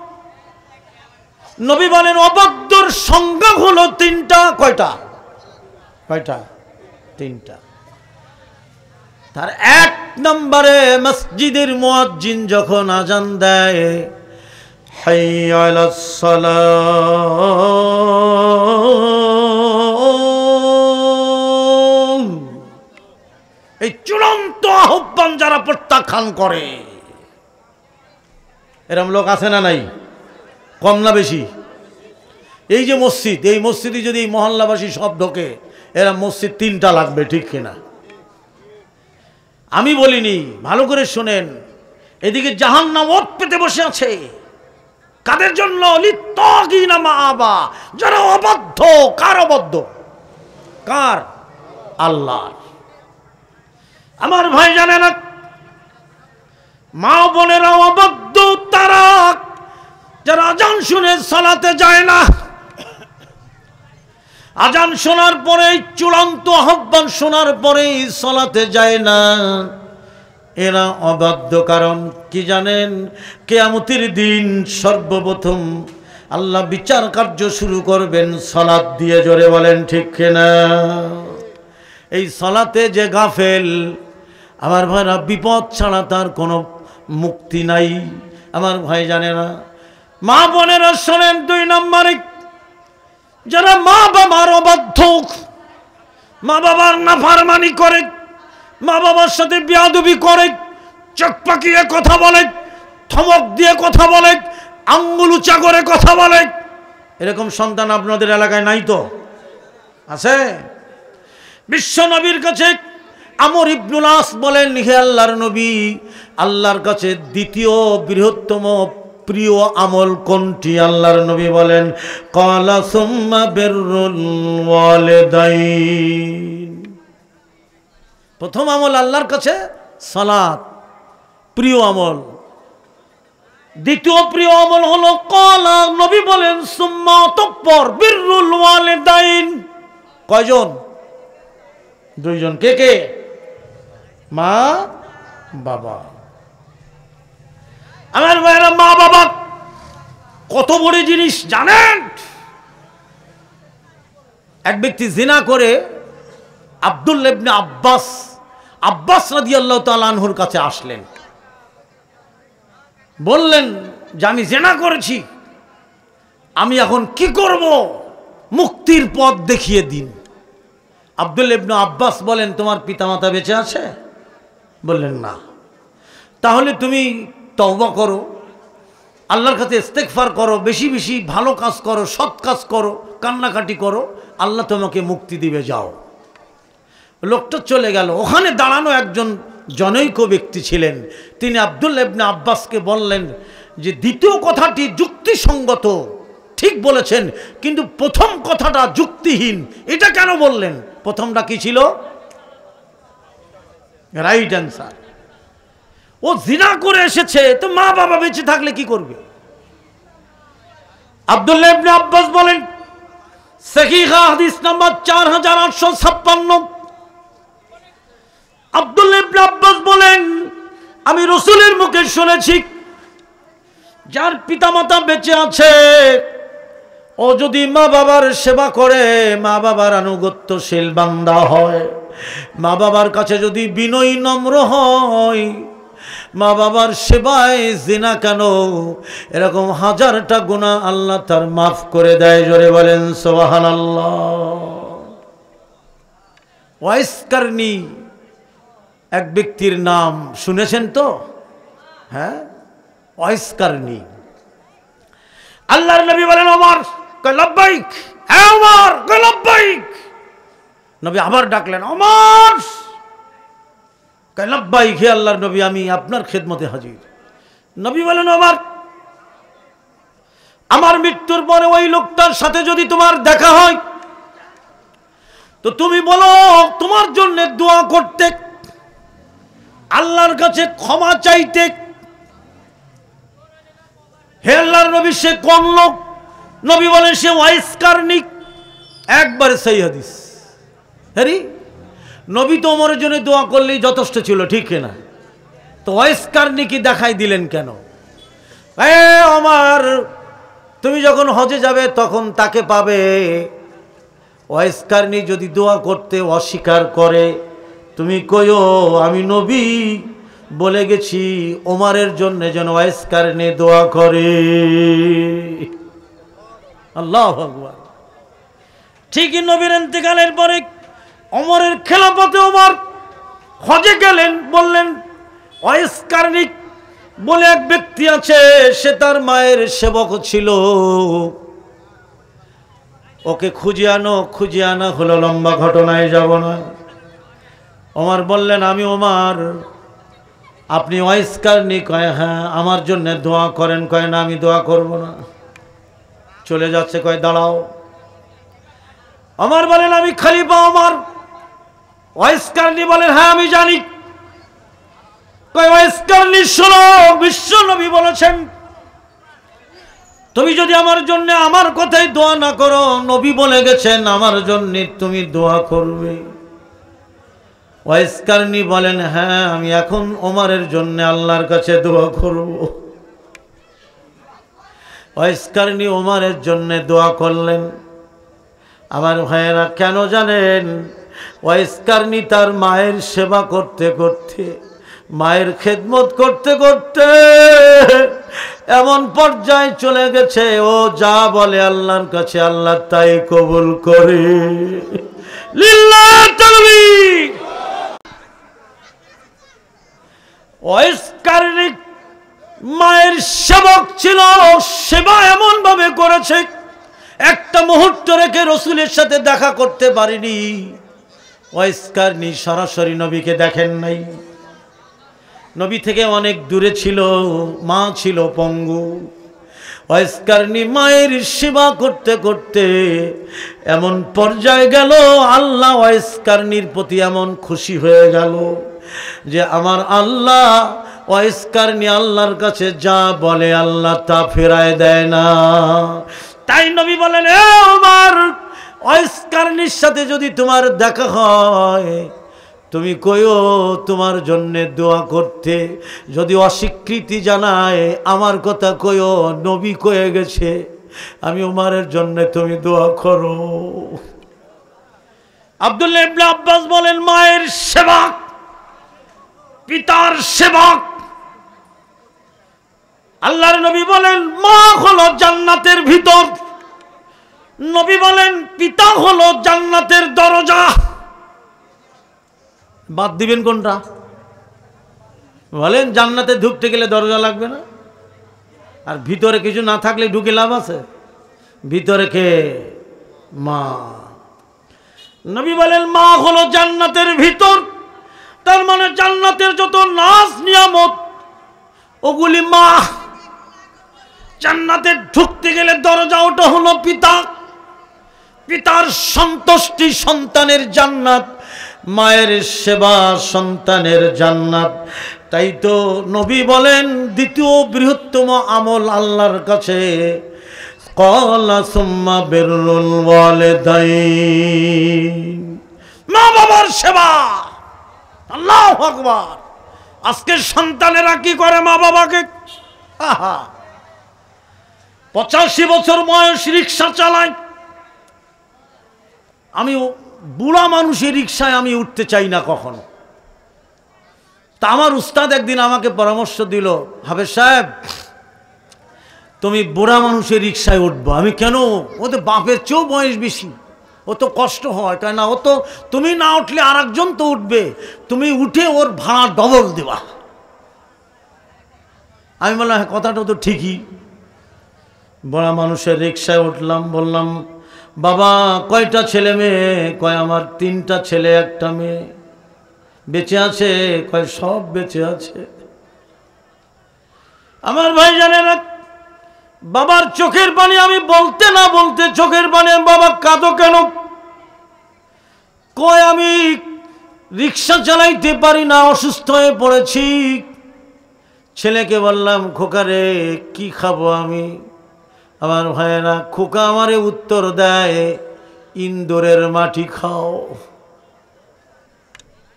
নবী বলেন অবাধ্যর সংজ্ঞা হলো 3টা। কয়টা? 3টা। তার এক নম্বরে মসজিদের মুয়াজ্জিন যখন আজান দেয়, হাইয়া আলাস সালাহ, এই চূড়ান্ত আহ্বান যারা প্রত্যাখ্যান করে, এরকম লোক আছে না নাই? কম না বেশি? এই যে মসজিদ, এই মসজিদে যদি মহল্লাবাসী সব ঢোকে, এরা মসজিদ 3টা লাগবে, ঠিক কিনা? আমি বলিনি, ভালো করে শোনেন। এদিকে জাহান্নাম ওত পেতে বসে আছে। কাদের জন্য? লিত্তাগিনা মাআবা, যারা অবাধ্য। কার অবাধ্য? কার? আল্লাহ। আমার ভাই জানে না, মা বোনেরা অবাধ্য তারা যারা আজান শুনে সালাতে যায় না। আজান শোনার পরে, চূড়ান্ত আহ্বান শোনার পরে সালাতে যায় না, এরা অবাধ্য। কারণ কি জানেন? কিয়ামতের দিন সর্বপ্রথম আল্লাহ বিচার কার্য শুরু করবেন সালাত দিয়ে। জোরে বলেন ঠিক কিনা? এই সালাতে যে গাফেল, আমার ভাইরা, বিপদ ছাড়া তার কোনো মুক্তি নাই। আমার ভাই জানে না। মা বোনেরা শোনেন, 2 নম্বরে যারা মা বাবার অবাধ্য, মা বাবার নাফরমানি করে, মা বাবার সাথে বেয়াদবি করে, চোখ পাকিয়ে কথা বলে, ধমক দিয়ে কথা বলে, আঙ্গুল উঁচা করে কথা বলে, এরকম সন্তান আপনাদের এলাকায় নাই তো? আছে? বিশ্ব নবীর কাছে আমর ইবনুল আস বলেন, হে আল্লাহর নবী, আল্লাহর কাছে দ্বিতীয় বৃহত্তম প্রিয় আমল কোনটি? আল্লাহর নবী বলেন, ক্বালা সুম্মা বিররুল ওয়ালিদাইন। প্রথম আমল আল্লাহর কাছে সালাত, প্রিয় আমল। দ্বিতীয় প্রিয় আমল হলো, ক্বালা, নবী বলেন, সুম্মা, অতঃপর বিররুল ওয়ালিদাইন। কয়জন? 2 জন। কে কে? মা বাবা। আমার ভাইরা, মা বাবা কত বড় জিনিস জানেন? এক ব্যক্তি জিনা করে আব্দুল্লাহ ইবনে আব্বাস রাদিয়াল্লাহু তাআলা আনহুর কাছে আসলেন, বললেন যে আমি জিনা করেছি, আমি এখন কি করব? মুক্তির পথ দেখিয়ে দিন। আব্দুল্লাহ ইবনে আব্বাস বলেন, তোমার পিতামাতা বেঁচে আছে? বললেন না। তাহলে তুমি তওবা করো, আল্লাহর কাছে ইস্তেগফার করো, বেশি বেশি ভালো কাজ করো, সৎ কাজ করো, কান্নাকাটি করো, আল্লাহ তোমাকে মুক্তি দিবে, যাও। লোকটা চলে গেল। ওখানে দাঁড়ানো একজন জনৈক ব্যক্তি ছিলেন, তিনি আব্দুল্লাহ ইবনে আব্বাসকে বললেন যে দ্বিতীয় কথাটি যুক্তিসঙ্গত, ঠিক বলেছেন, কিন্তু প্রথম কথাটা যুক্তিহীন। এটা কেন বললেন? প্রথমটা কি ছিল? Right answer. ও জিনা করে এসেছে, তো মা বাবা বেঁচে থাকলে কি করবে? আব্দুল্লাহ ইবনে আব্বাস বলেন, সহিহ হাদিস নাম্বার 4856, আব্দুল্লাহ ইবনে আব্বাস বলেন, আমি রাসূলের মুখে শুনেছি, যার পিতামাতা বেঁচে আছে, ও যদি মা বাবার সেবা করে, মা বাবার আনুগত্যশীল বান্দা হয়, মা বাবার কাছে যদি বিনয়ী নম্র হয়, মা বাবার সেবায় জিনা কেন, এরকম 1000টা গুনাহ আল্লাহ তার মাফ করে দেয়। জোরে বলেন সুবহানাল্লাহ। ওয়াইস কারনি এক ব্যক্তির নাম শুনেছেন তো? হ্যাঁ, ওয়াইস কারনি। আল্লাহর নবী বলেন, ওমর, কয় লব্বাইক। হ্যাঁ ওমর, কয় লব্বাইক। নবী আবার ডাকলেন, ওমর, কয় লব্বাইক, হে আল্লাহর নবী, আমি আপনার খেদমতে হাজির। নবী বলেন, ওমর, আমার মৃত্যুর পরে ওই লোকটার সাথে যদি তোমার দেখা হয়, তো তুমি বলো তোমার জন্য দোয়া করতে, আল্লাহর কাছে ক্ষমা চাইতে। হে আল্লাহর নবী, সে কোন লোক? নবী বলেন, সে ওয়াইস কারনি। একবারে সহি হাদিস। হ্যাঁ, নবী তো ওমরের জন্য দোয়া করলেই যথেষ্ট ছিল, ঠিক না? তো ওয়াইস কারনি কি দেখাই দিলেন কেন? ওমর, তুমি যখন হজে যাবে তখন তাকে পাবে। ওয়াইস কারনি যদি দোয়া করতে অস্বীকার করে, তুমি কইও আমি নবী বলে গেছি ওমরের জন্য যেন ওয়াইস কারণে দোয়া করে। আল্লাহু আকবার। ঠিকই নবীর ইন্তেকালের পরে ওমরের খেলাফতে ওমর হজে গেলেন, বললেন ওয়াইস কারণী বলে এক ব্যক্তি আছে, সে তার মায়ের সেবক ছিল, ওকে খুঁজে আনা হলো। লম্বা ঘটনায় যাব না। ওমর বললেন আমি ওমর, আপনি ওয়াইস কারণী? কয় হ্যাঁ। আমার জন্য দোয়া করেন? কয় না আমি দোয়া করব না। চলে যাচ্ছে, কয় দাঁড়াও। ওমর বলেন আমি খলিফা ওমর। ওয়াইস কারণী বলেন হ্যাঁ আমি জানি। কয় ওয়াইস কারণী শোনো, বিশ্ব নবী বলেছেন তুমি যদি আমার জন্য আমার কথাই দোয়া না করো, নবী বলে গেছেন আমার জন্য তুমি দোয়া করবে। ওয়াইস কারণী বলেন হ্যাঁ আমি এখন ওমরের জন্য আল্লাহর কাছে দোয়া করব। ওয়াইস কারণী ওমরের জন্য দোয়া করলেন। আমার ভাইয়েরা কেন জানেন? ওয়াইস কারণী তার মায়ের সেবা করতে করতে, মায়ের খেদমত করতে করতে এমন পর্যায়ে চলে গেছে, ও যা বলে আল্লাহর কাছে আল্লাহ তাই কবুল করে। লিল্লাহ তাকবীর। ওয়াইস কারণী মায়ের সেবক ছিল, সেবা এমন ভাবে করেছে একটা মুহূর্ত রেখে রসুলের সাথে দেখা করতে পারেনি। ওয়াইস কারণী সরাসরি নবীকে দেখেন নাই, নবী থেকে অনেক দূরে ছিল, মা ছিল পঙ্গু। ওয়াইস কারণী মায়ের সেবা করতে করতে এমন পর্যায়ে গেল, আল্লাহ ওয়াইস কারণীর প্রতি এমন খুশি হয়ে গেল যে আমার আল্লাহ ওয়াইস কারণী আল্লাহর কাছে যা বলে আল্লাহ তা ফেরায় দেয় না। তাই নবী বলেন এ ওমর, ওয়াইস কারণীর সাথে যদি তোমার দেখা হয় তুমি কইও তোমার জন্য দোয়া করতে। যদি অস্বীকৃতি জানায় আমার কথা কইও নবী কয়ে গেছে আমি ওমরের জন্য তুমি দোয়া করো। আব্দুল্লাহ ইবনে আব্বাস বলেন মায়ের সেবক, পিতার সেবক। আল্লাহর নবী বলেন মা হলো জান্নাতের ভিতর, নবী বলেন পিতা হলো জান্নাতের দরজা। বাদ দিবেন কোনটা? বলেন জান্নাতে ঢুকতে গেলে দরজা লাগবে না? আর ভিতরে কিছু না থাকলে ঢুকে লাভ আছে? ভিতরে কে? মা। নবী বলেন মা হলো জান্নাতের ভিতর, তার মানে জান্নাতের যত নাজ নিয়ামত ওগুলি মা। জান্নাতে ঢুকতে গেলে দরজা ওটা হলো পিতা। পিতার সন্তুষ্টি সন্তানের জান্নাত, মায়ের সেবা সন্তানের জান্নাত। তাই তো নবী বলেন দ্বিতীয় বৃহত্তম আমল আল্লাহর কাছে ক্বালা সুম্মা বিররুল ওয়ালিদাইন, মা বাবার সেবা। আল্লাহু আকবার। আজকের সন্তানেরা কি করে মা বাবাকে? 85 বছর বয়স রিক্সা চালায়। আমি বুড়া মানুষের রিক্সায় আমি উঠতে চাই না কখনো। তা আমার উস্তাদ একদিন আমাকে পরামর্শ দিল, হাফেজ সাহেব তুমি বুড়া মানুষের রিক্সায় উঠবো। আমি কেন? ওদের বাপের চেয়েও বয়স বেশি, ও তো কষ্ট হয়। কেন? ও তো তুমি না উঠলে আর একজন তো উঠবে, তুমি উঠে ওর ভাড়া ডবল দেবা। আমি বললাম হ্যাঁ কথাটা তো ঠিকই। বুড়া মানুষের রিক্সায় উঠলাম, বললাম বাবা কয়টা ছেলে মেয়ে? কয় আমার 3টা ছেলে 1টা মেয়ে। বেঁচে আছে? কয় সব বেঁচে আছে। আমার ভাই জানে না বাবার চোখের পানি, আমি বলতে না বলতে চোখের পানি। বাবা কাঁদো কেন? কয় আমি রিক্সা চালাইতে পারি না, অসুস্থ হয়ে পড়েছি। ছেলেকে বললাম খোকারে কি খাবো আমি? আমার ভাইয়েরা খোকা আমারে উত্তর দেয় ইন্দুরের মাটি খাও।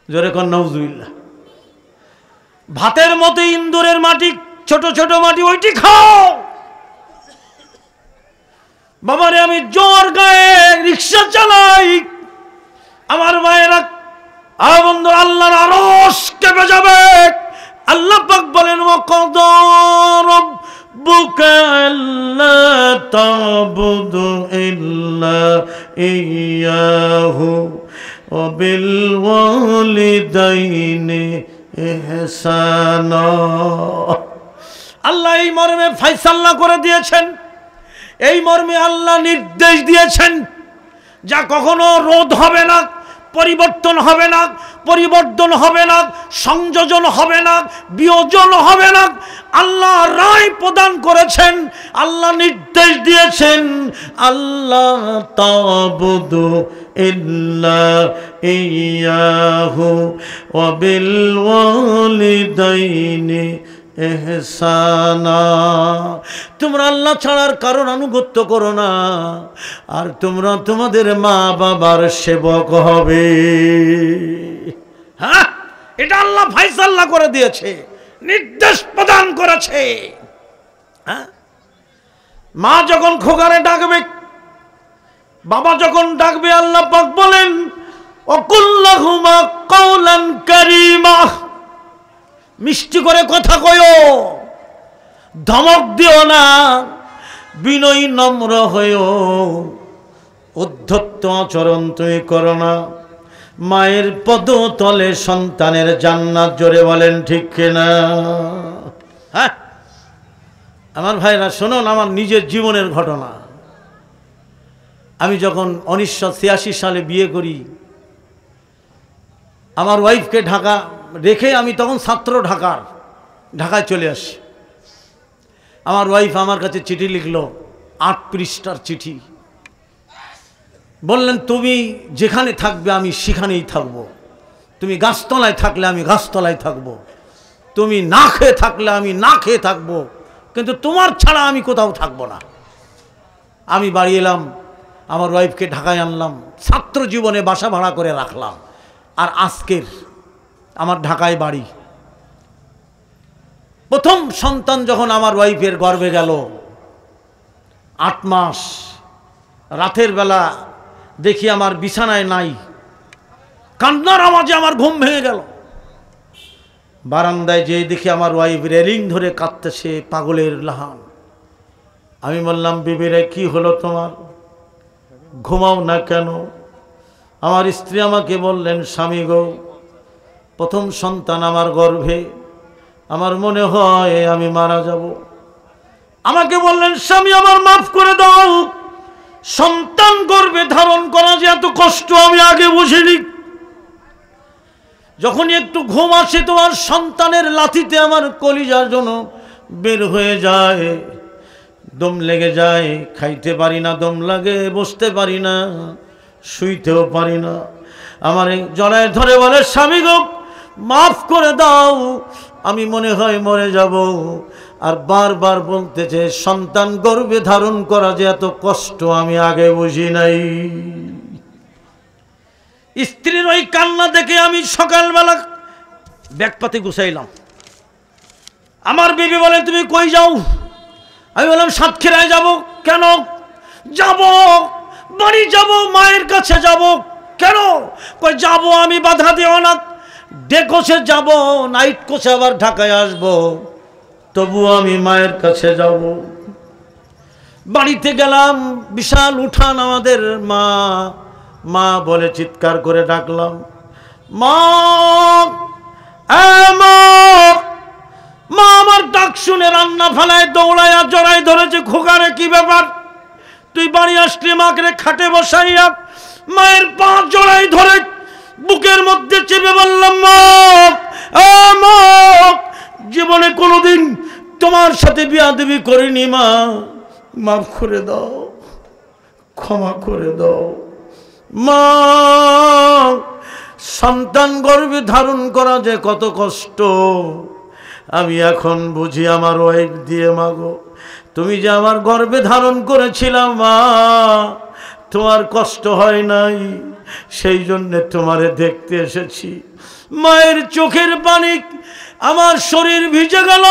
জোরে কর নাউজুবিল্লাহ। ভাতের মতো ইন্দুরের মাটি, ছোট ছোট মাটি, ওইটি খাও। বাবারে আমি জোর গায়ে রিক্সা চালাই। আমার ভাইয়েরা আর বন্ধু আল্লাহর আরশ কেঁপে যাবে। আল্লাহ পাক বলেন ওয়াকাদা রাব্বুকা আল্লা তা'বুদু ইল্লা ইয়্যাহু ওয়া বিল ওয়ালিদাইনি ইহসানা। আল্লাহ এই মর্মে ফয়সালা করে দিয়েছেন, এই মর্মে আল্লাহ নির্দেশ দিয়েছেন, যা কখনো রোধ হবে না, পরিবর্তন হবে না, পরিবর্তন হবে না, সংযোজন হবে না, বিয়োজন হবে না। আল্লাহ রায় প্রদান করেছেন, আল্লাহ নির্দেশ দিয়েছেন, আল্লাহ তা'বুদু ইল্লা ইয়্যাহু ওয়া বিল ওয়ালিদাইনি ইহসানা। তোমরা আল্লাহ ছাড়ার কারণ আনুগত্য করো না, আর তোমরা তোমাদের মা বাবার সেবক হবে। হ্যাঁ, এটা আল্লাহ ফয়সালা করে দিয়েছে, নির্দেশ প্রদান করেছে। হ্যাঁ, মা যখন খোকারে ডাকবে, বাবা যখন ডাকবে, আল্লাহ পাক বলেন ওয়াকুল্লাহুমা কাওলান কারীমা, মিষ্টি করে কথা কয়ো, ধমক দিও না, বিনয়ী নম্র হয়ো, উদ্ধত আচরণ তুমি করো না। মায়ের পদতলে সন্তানের জান্নাত, জোরে বলেন ঠিক কিনা? হ্যাঁ আমার ভাইরা শুনুন, আমার নিজের জীবনের ঘটনা। আমি যখন 1986 সালে বিয়ে করি, আমার ওয়াইফকে ঢাকা রেখে আমি তখন ছাত্র, ঢাকায় চলে আসি। আমার ওয়াইফ আমার কাছে চিঠি লিখলো, 8 পৃষ্ঠার চিঠি। বললেন তুমি যেখানে থাকবে আমি সেখানেই থাকব, তুমি গাছতলায় থাকলে আমি গাছতলায় থাকব, তুমি না খেয়ে থাকলে আমি না খেয়ে থাকব, কিন্তু তোমার ছাড়া আমি কোথাও থাকবো না। আমি বাড়ি এলাম, আমার ওয়াইফকে ঢাকায় আনলাম, ছাত্র জীবনে বাসা ভাড়া করে রাখলাম। আর আজকের আমার ঢাকায় বাড়ি। প্রথম সন্তান যখন আমার ওয়াইফের গর্ভে গেল, 8 মাস, রাতের বেলা দেখি আমার বিছানায় নাই, কান্নার আওয়াজে আমার ঘুম ভেঙে গেল। বারান্দায় যেয়ে দেখি আমার ওয়াইফ রেলিং ধরে কাঁদতেছে, পাগলের লাহান। আমি বললাম বিবিরে কি হলো তোমার, ঘুমাও না কেন? আমার স্ত্রী আমাকে বললেন স্বামী গো, প্রথম সন্তান আমার গর্ভে, আমার মনে হয় আমি মারা যাব। আমাকে বললেন স্বামী আমার মাফ করে দাও, সন্তান গর্ভে ধারণ করা যে এত কষ্ট আমি আগে বুঝিনি। যখনই একটু ঘুম আসে তোমার সন্তানের লাথিতে আমার কলিজার জন্য বের হয়ে যায়, দম লেগে যায়, খাইতে পারি না, দম লাগে, বসতে পারি না, শুইতেও পারি না। আমার জড়ায় ধরে বলে স্বামী গো মাফ করে দাও, আমি মনে হয় মরে যাব। আর বারবার বলতেছে সন্তান গর্ভে ধারণ করা যে এত কষ্ট আমি আগে বুঝি নাই। স্ত্রীর ওই কান্না দেখে আমি সকালবেলা ব্যাগপাতি গুছাইলাম। আমার বিবি বলেন তুমি কই যাও? আমি বললাম সাতক্ষীরায় যাব। কেন? যাব, বাড়ি যাব, মায়ের কাছে যাব। কেন? কই যাব, আমি বাধা দিও না, ডে কোচে যাব, নাইট কোচে আবার ঢাকায় আসব, তবু আমি মায়ের কাছে যাব। বাড়িতে গেলাম, বিশাল উঠান, আমাদের মা মা বলে চিৎকার করে ডাকলাম, মা মা। মা আমার ডাক শুনে রান্না ফেলায় দৌড়াইয়া জড়াই ধরেছে, খোকারে কি ব্যাপার, তুই বাড়ি আসলি? মাকে খাটে বসাইয়া মায়ের পা জড়াই ধরে বুকের মধ্যে চেপে বললাম, মা মা, জীবনে কোনোদিন তোমার সাথে বিয়াদবি করিনি মা, মাফ করে দাও, ক্ষমা করে দাও মা। সন্তান গর্ভে ধারণ করা যে কত কষ্ট আমি এখন বুঝি আমার ওয়াইফ দিয়ে। মাগো তুমি যে আমার গর্ভে ধারণ করেছিলাম মা, তোমার কষ্ট হয় নাই, সেই জন্যে তোমারে দেখতে এসেছি। মায়ের চোখের পানি আমার শরীর ভিজে গেল।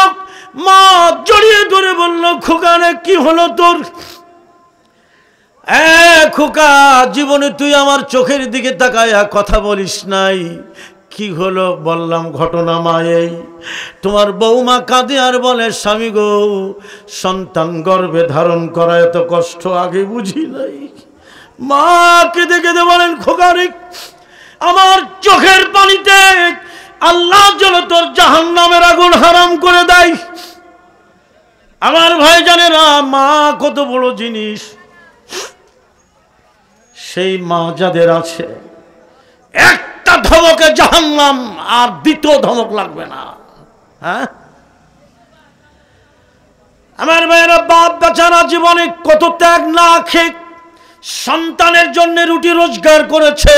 মা জড়িয়ে ধরে বলল, খোকারে কি হলো তোর? খোকা, জীবনে তুই আমার চোখের দিকে তাকায়া কথা বলিস নাই, কি হলো? বললাম ঘটনা মা এই, তোমার বৌমা কাঁদে আর বলে, স্বামী গো, সন্তান গর্ভে ধারণ করা এত কষ্ট আগে বুঝি নাই। মা কেঁদে কেঁদে বলেন, খোকারি, আমার চোখের পানিতে আল্লাহ যেন তোর জাহান্নামের আগুন হারাম করে দেয়। আমার ভাই জানেরা, মা কত বড় জিনিস। সেই মা যাদের আছে, একটা ধমকে জাহান্নাম, আর দ্বিতীয় ধমক লাগবে না। হ্যাঁ, আমার ভাইয়েরা, বাপ বেচারা জীবনে কত ত্যাগ না খেয়ে সন্তানের জন্য রুটি রোজগার করেছে,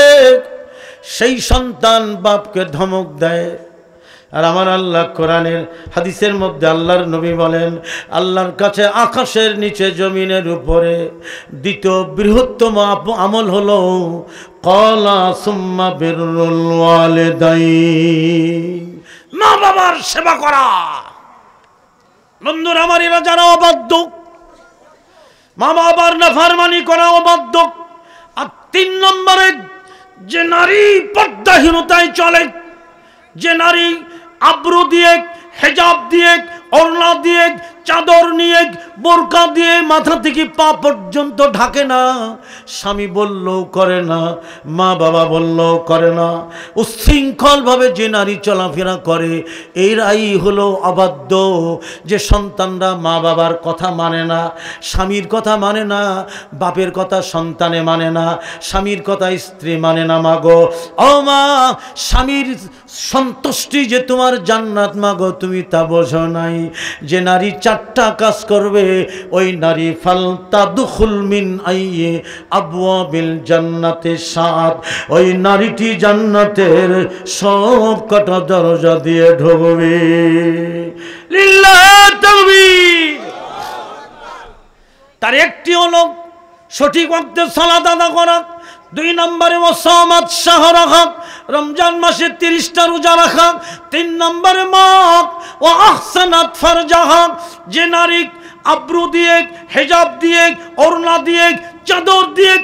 সেই সন্তান বাপকে ধমক দেয়। আর আমার আল্লাহ কোরআনের হাদিসের মধ্যে আল্লাহর নবী বলেন, আল্লাহর কাছে আকাশের নিচে জমিনের উপরে দ্বিতীয় বৃহত্তম আমল হলো ক্বালা সুম্মা বিররুল ওয়ালিদাইন, মা বাবার সেবা করা। বন্ধুরা আমার, এরা যারা অবাধ্য, মা বাবার নাফরমানি করা অবাধ্য। আর 3 নম্বরে, যে নারী পর্দাহীনতায় চলে, যে নারী আব্রু দিয়ে, হেজাব দিয়ে, ওড়না দিয়ে, চাদর নিয়ে, বোরকা দিয়ে মাথা থেকে পা পর্যন্ত ঢাকে না, স্বামী বললেও করে না, মা বাবা বললেও করে না, উচ্ছৃঙ্খলভাবে যে নারী চলাফেরা করে, এরাই হলো অবাধ্য। যে সন্তানরা মা বাবার কথা মানে না, স্বামীর কথা মানে না, বাপের কথা সন্তানে মানে না, স্বামীর কথা স্ত্রী মানে না। মাগো, ও মা, স্বামীর সন্তুষ্টি যে তোমার জান্নাত, মাগো তুমি তা বোঝো নাই। যে নারী 4টা কাজ করবে, ওই নারী ফালতাদখুল মিন আইয়ি আবওয়াবিল জান্নাতে সাত, ওই নারীটি জান্নাতের সব কটা দরজা দিয়ে ঢুকবে। লিল্লাহি তাকবীর। তার একটি হলো সঠিক ওয়াক্তে সালাত আদায় করা, 2 নম্বরে ওয়াসামাত শাহর রাখা, রমজান মাসে 30টা রোজা রাখা, 3 নম্বরে মাক ও আহসানাত ফারজাহা, যে নারী আব্রু দিয়ে, হেজাব দিয়ে, ওড়না দিয়ে, চাদর দিয়ে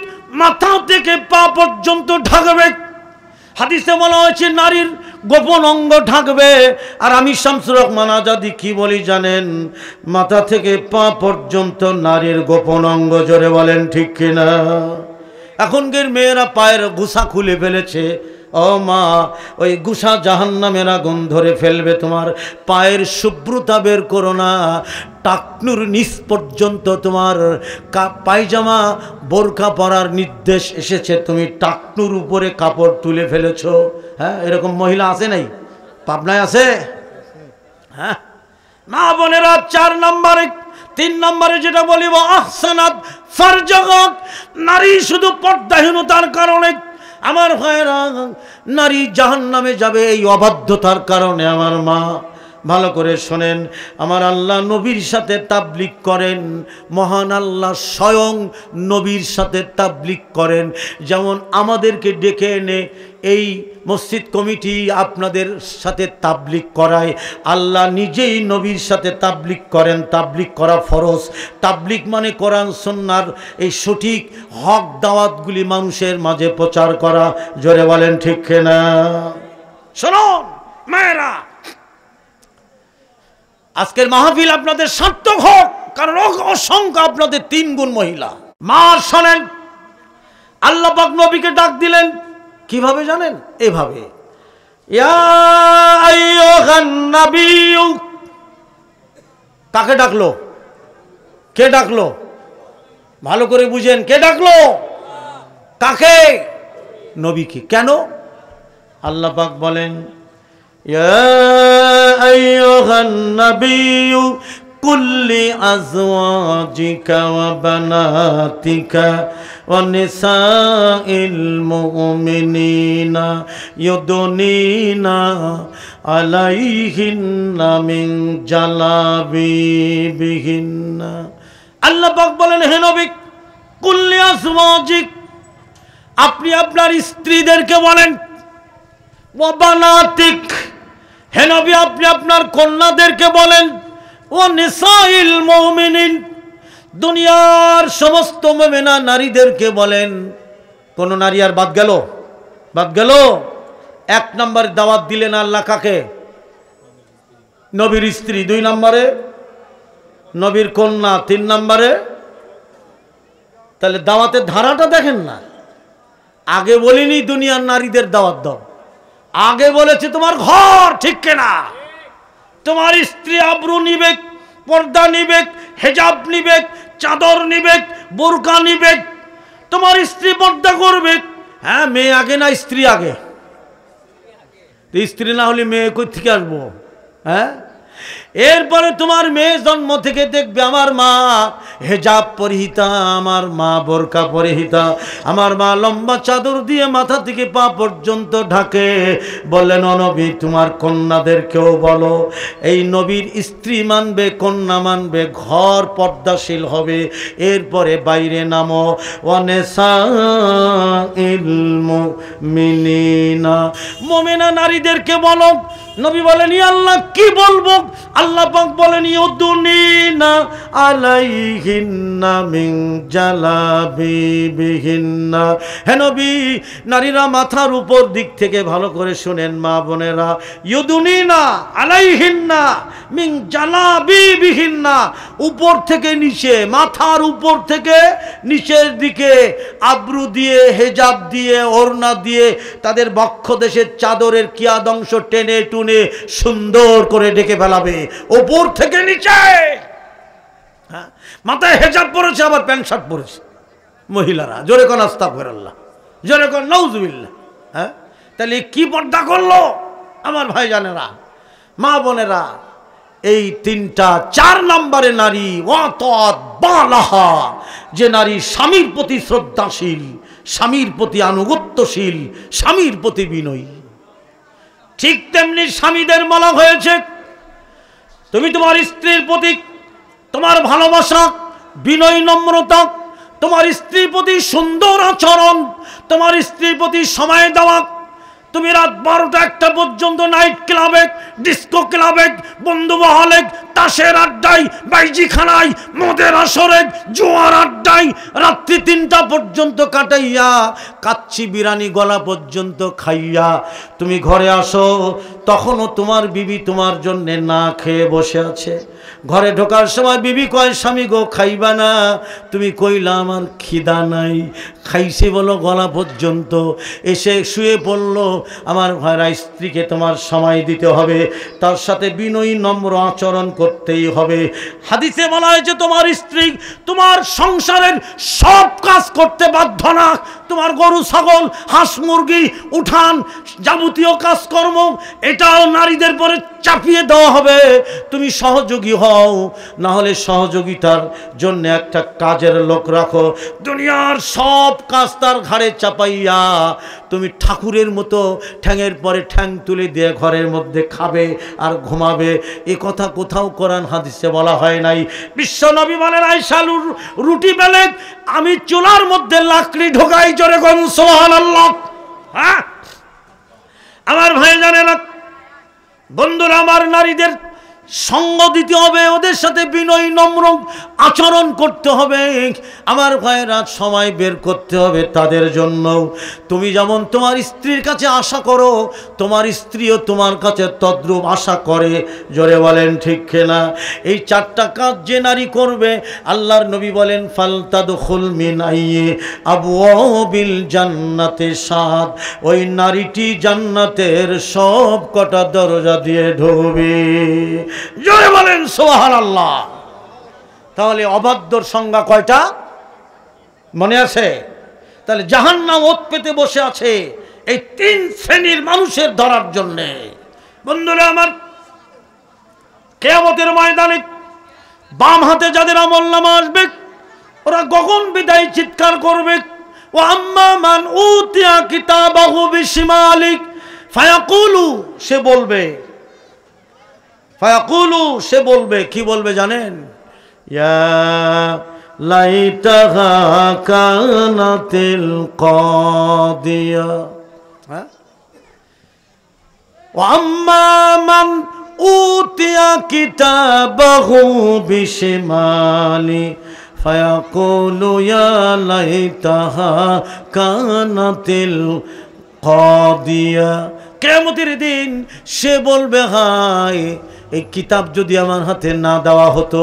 মাথা থেকে পা পর্যন্ত ঢাকবে। হাদিসে বলা হয়েছে নারীর গোপন অঙ্গ ঢাকবে। আর আমি শামসুর রহমান আজাদি কি বলি জানেন? মাথা থেকে পা পর্যন্ত নারীর গোপন অঙ্গ। জোরে বলেন ঠিক কিনা? এখনকার মেয়েরা পায়ের গুছা খুলে ফেলেছে। ও মা, ওই গুছা জাহান্নামের আগুন ধরে ফেলবে। তোমার পায়ের শুভ্রতা বের করো না, টাকনুর নিচ পর্যন্ত তোমার পায়জামা বোরকা পরার নির্দেশ এসেছে, তুমি টাকনুর উপরে কাপড় তুলে ফেলেছো। হ্যাঁ, এরকম মহিলা আছে নাই? পাবনায় আছে? হ্যাঁ মা বোনেরা, 4 নম্বরে 3 নম্বরে যেটা বলিব, আহসানাত ফারজাগাক, নারী শুধু পর্দাহীনতার কারণে, আমার ভাইরা, নারী জাহান্নামে যাবে এই অবাধ্যতার কারণে। আমার মা, ভালো করে শোনেন, আমার আল্লাহ নবীর সাথে তাবলিগ করেন, মহান আল্লাহ স্বয়ং নবীর সাথে তাবলিগ করেন। যেমন আমাদেরকে ডেকে এনে এই মসজিদ কমিটি আপনাদের সাথে তাবলিগ করায়, আল্লাহ নিজেই নবীর সাথে তাবলিগ করেন। তাবলিগ করা ফরজ। তাবলিগ মানে কোরআন সুন্নাহর এই সঠিক হক দাওয়াতগুলি মানুষের মাঝে প্রচার করা। জোরে বলেন ঠিক না? শুনুন মায়েরা, আজকের মাহফিল আপনাদের সার্থক হোক, কারণ অসংখ্য আপনাদের 3 গুণ মহিলা। মা শোনেন, আল্লাহ পাক নবীকে ডাক দিলেন কিভাবে জানেন? এভাবে, ইয়া আইয়ুহান নাবিয়্যু। কাকে ডাকলো? কে ডাকলো? ভালো করে বুঝেন, কে ডাকলো? কাকে? নবীকে। কেন? আল্লাহ পাক বলেন, ইয়া আইয়ুহান নাবিয়্যু কুল্লি আজওয়াজিকা ওয়া বানাতিকা ওয়া নিসাইল মুমিনিনা ইউদনিনা আলাইহিন্না মিন জালাবিবিহিন্না। আল্লাহ পাক বলেন, হে নবী, কুল্লি আজওয়াজিক, আপনি আপনার স্ত্রীদেরকে বলেন, ওয়া বানাতিক, হে নবী আপনি আপনার কন্যাদেরকে বলেন, ও নিসাইল মুমিনিন, দুনিয়ার সমস্ত মুমিনা নারীদেরকে বলেন, কোন নারী আর বাদ গেল? বাদ গেল? এক নম্বরে দাওয়াত দিলেন আল্লাহ কাকে? নবীর স্ত্রী, 2 নম্বরে নবীর কন্যা, 3 নম্বরে। তাহলে দাওয়াতের ধারাটা দেখেন না। আগে বলিনি দুনিয়ার নারীদের দাওয়াত দাও, আগে বলেছে তোমার ঘর, ঠিক কিনা? তোমার স্ত্রী আবরু নিবে, পর্দা নিবে, হেজাব নিবে, চাদর নিবে, বোরকা নিবে, তোমার স্ত্রী পর্দা করবে। হ্যাঁ, মেয়ে আগে না স্ত্রী আগে? স্ত্রী না হলে মেয়ে কই থেকে আসবো? হ্যাঁ, এরপরে তোমার মেয়ে জন্ম থেকে দেখবে আমার মা হেজাব পরিহিতা, আমার মা বোরকা পরিহিতা, আমার মা লম্বা চাদর দিয়ে মাথা থেকে পা পর্যন্ত ঢাকে। বললেন ও নবী, তোমার কন্যাদেরকেও বলো এই নবীর স্ত্রী মানবে, কন্যা মানবে, ঘর পর্দাশীল হবে, এরপরে বাইরে নামো। ওয়ানিসাইল মুমিনিনা, মুমিনা নারীদেরকে বলো। নবী বলেন ই আল্লাহ কি বলবো? আল্লাহ পাক বলেন ইউদুনিনা আলাইহিন্না মিন জালাবিবিহিন্না। হে নবী, নারীরা মাথার উপর দিক থেকে ভালো করে শুনেন মা বোনেরা, ইউদুনিনা আলাইহিন্না মিন জালাবিবিহিন্না, উপর থেকে নিচে, মাথার উপর থেকে নিচের দিকে আব্রু দিয়ে, হেজাব দিয়ে, ওড়না দিয়ে তাদের বক্ষ দেশের চাদরের কিয়াদ অংশ টেনে টুনে সুন্দর করে ঢেকে ফেলাবে, উপর থেকে নিচে। হ্যাঁ, মাথায় হেজাব পরেছে, আবার প্যান্ট শার্ট পরেছে মহিলারা। জোরে কোন আস্তাগফিরুল্লাহ, জোরে কোন নাউজুবিল্লাহ। হ্যাঁ, তাহলে কি পর্দা করলো আমার ভাই জানেরা, মা বোনেরা? এই 3টা। 4 নম্বরে নারী ওয়াতাত বালাহা, যে নারী স্বামীর প্রতি শ্রদ্ধাশীল, স্বামীর প্রতি আনুগত্যশীল, স্বামীর প্রতি বিনয়ী। ঠিক তেমনি স্বামীদের বলা হয়েছে তুমি তোমার স্ত্রীর প্রতি তোমার ভালোবাসা, বিনয়, নম্রতা, তোমার স্ত্রীর প্রতি সুন্দর আচরণ, তোমার স্ত্রীর প্রতি সময় দেওয়া। তুমি রাত 12টা-1টা পর্যন্ত নাইট ক্লাবে, ডিস্কো ক্লাবে, বন্ধু মহলে, তাসের আড্ডায়, বাইজিখানায়, মদের আসরে, জুয়ার আড্ডায় রাত্রি 3টা পর্যন্ত কাটাইয়া, কাচ্চি বিরানি গলা পর্যন্ত খাইয়া তুমি ঘরে আসো, তখনও তোমার বিবি তোমার জন্যে না খেয়ে বসে আছে। ঘরে ঢোকার সময় বিবি কয়, স্বামী গো খাইবা না? তুমি কইলা আমার খিদা নাই। খাইছে বলো গলা পর্যন্ত, এসে শুয়ে পড়লো। আমার ভাইরা, স্ত্রীকে তোমার সময় দিতে হবে, তার সাথে বিনয়ী নম্র আচরণ করতেই হবে। হাদিসে বলা হয়েছে তোমার স্ত্রী তোমার সংসারের সব কাজ করতে বাধ্য না। তোমার গরু ছাগল, হাঁস মুরগি, উঠান, যাবতীয় কাজকর্ম এটাও নারীদের পরে চাপিয়ে দেওয়া হবে। তুমি সহযোগী হও, না হলে সহযোগিতার জন্য একটা কাজের লোক রাখো। দুনিয়ার সব কাজ তার ঘাড়ে চাপাইয়া তুমি ঠাকুরের মতো ঠ্যাঙের পরে ঠ্যাং তুলে দিয়ে ঘরের মধ্যে খাবে আর ঘুমাবে। এ কথা কোথাও কোরআন হাদিসে বলা হয় নাই। বিশ্ব নবী বলেন, আয়েশা রুটি বেলে আমি চুলার মধ্যে লাকড়ি ঢোকাই, জোরে কোন সুবহানাল্লাহ। হ্যাঁ, আমার ভাই জানেন, বন্ধুরা আমার, নারীদের সঙ্গ দিতে হবে, ওদের সাথে বিনয় নম্র আচরণ করতে হবে। আমার ভাইয়েরা, সময় বের করতে হবে তাদের জন্য। তুমি যেমন তোমার স্ত্রীর কাছে আশা করো, তোমার স্ত্রীও তোমার কাছে তদ্রূপ আশা করে। জোরে বলেন ঠিক কিনা? এই 4টা কাজ যে নারী করবে, আল্লাহর নবী বলেন ফালতাদখুল মিন আইয়ি আবওয়াবিল জান্নাতে সাদ, ওই নারীটি জান্নাতের সব কটা দরজা দিয়ে ঢুকবে। জোরে বলেন সুবহানাল্লাহ। তাহলে অবাধ্যর সংজ্ঞা কয়টা মনে আছে? তাহলে জাহান্নাম ওত পেতে বসে আছে এই 3 শ্রেণীর মানুষের ধরার জন্য। বন্ধুরা আমার, কিয়ামতের ময়দানে বাম হাতে যাদের আমলনামা আসবে, ওরা গগন বিদায় চিৎকার করবে, ও আম্মা মান উতিয়া কিতাবাহু বিশিমালিক ফায়াকুলু, সে বলবে, ফায়াকুলু, সে বলবে, কি বলবে জানেন? ইয়া লাইতাহা কানাতিল কাদিয়া। হ্যাঁ, ওয়া আম্মা মান উতিয়া কিতাবাহু বিশিমালি ফায়াকুলু ইয়া লাইতাহা কানাতিল কাদিয়া। কিয়ামতের দিন সে বলবে, হায় এই কিতাব যদি আমার হাতে না দেওয়া হতো,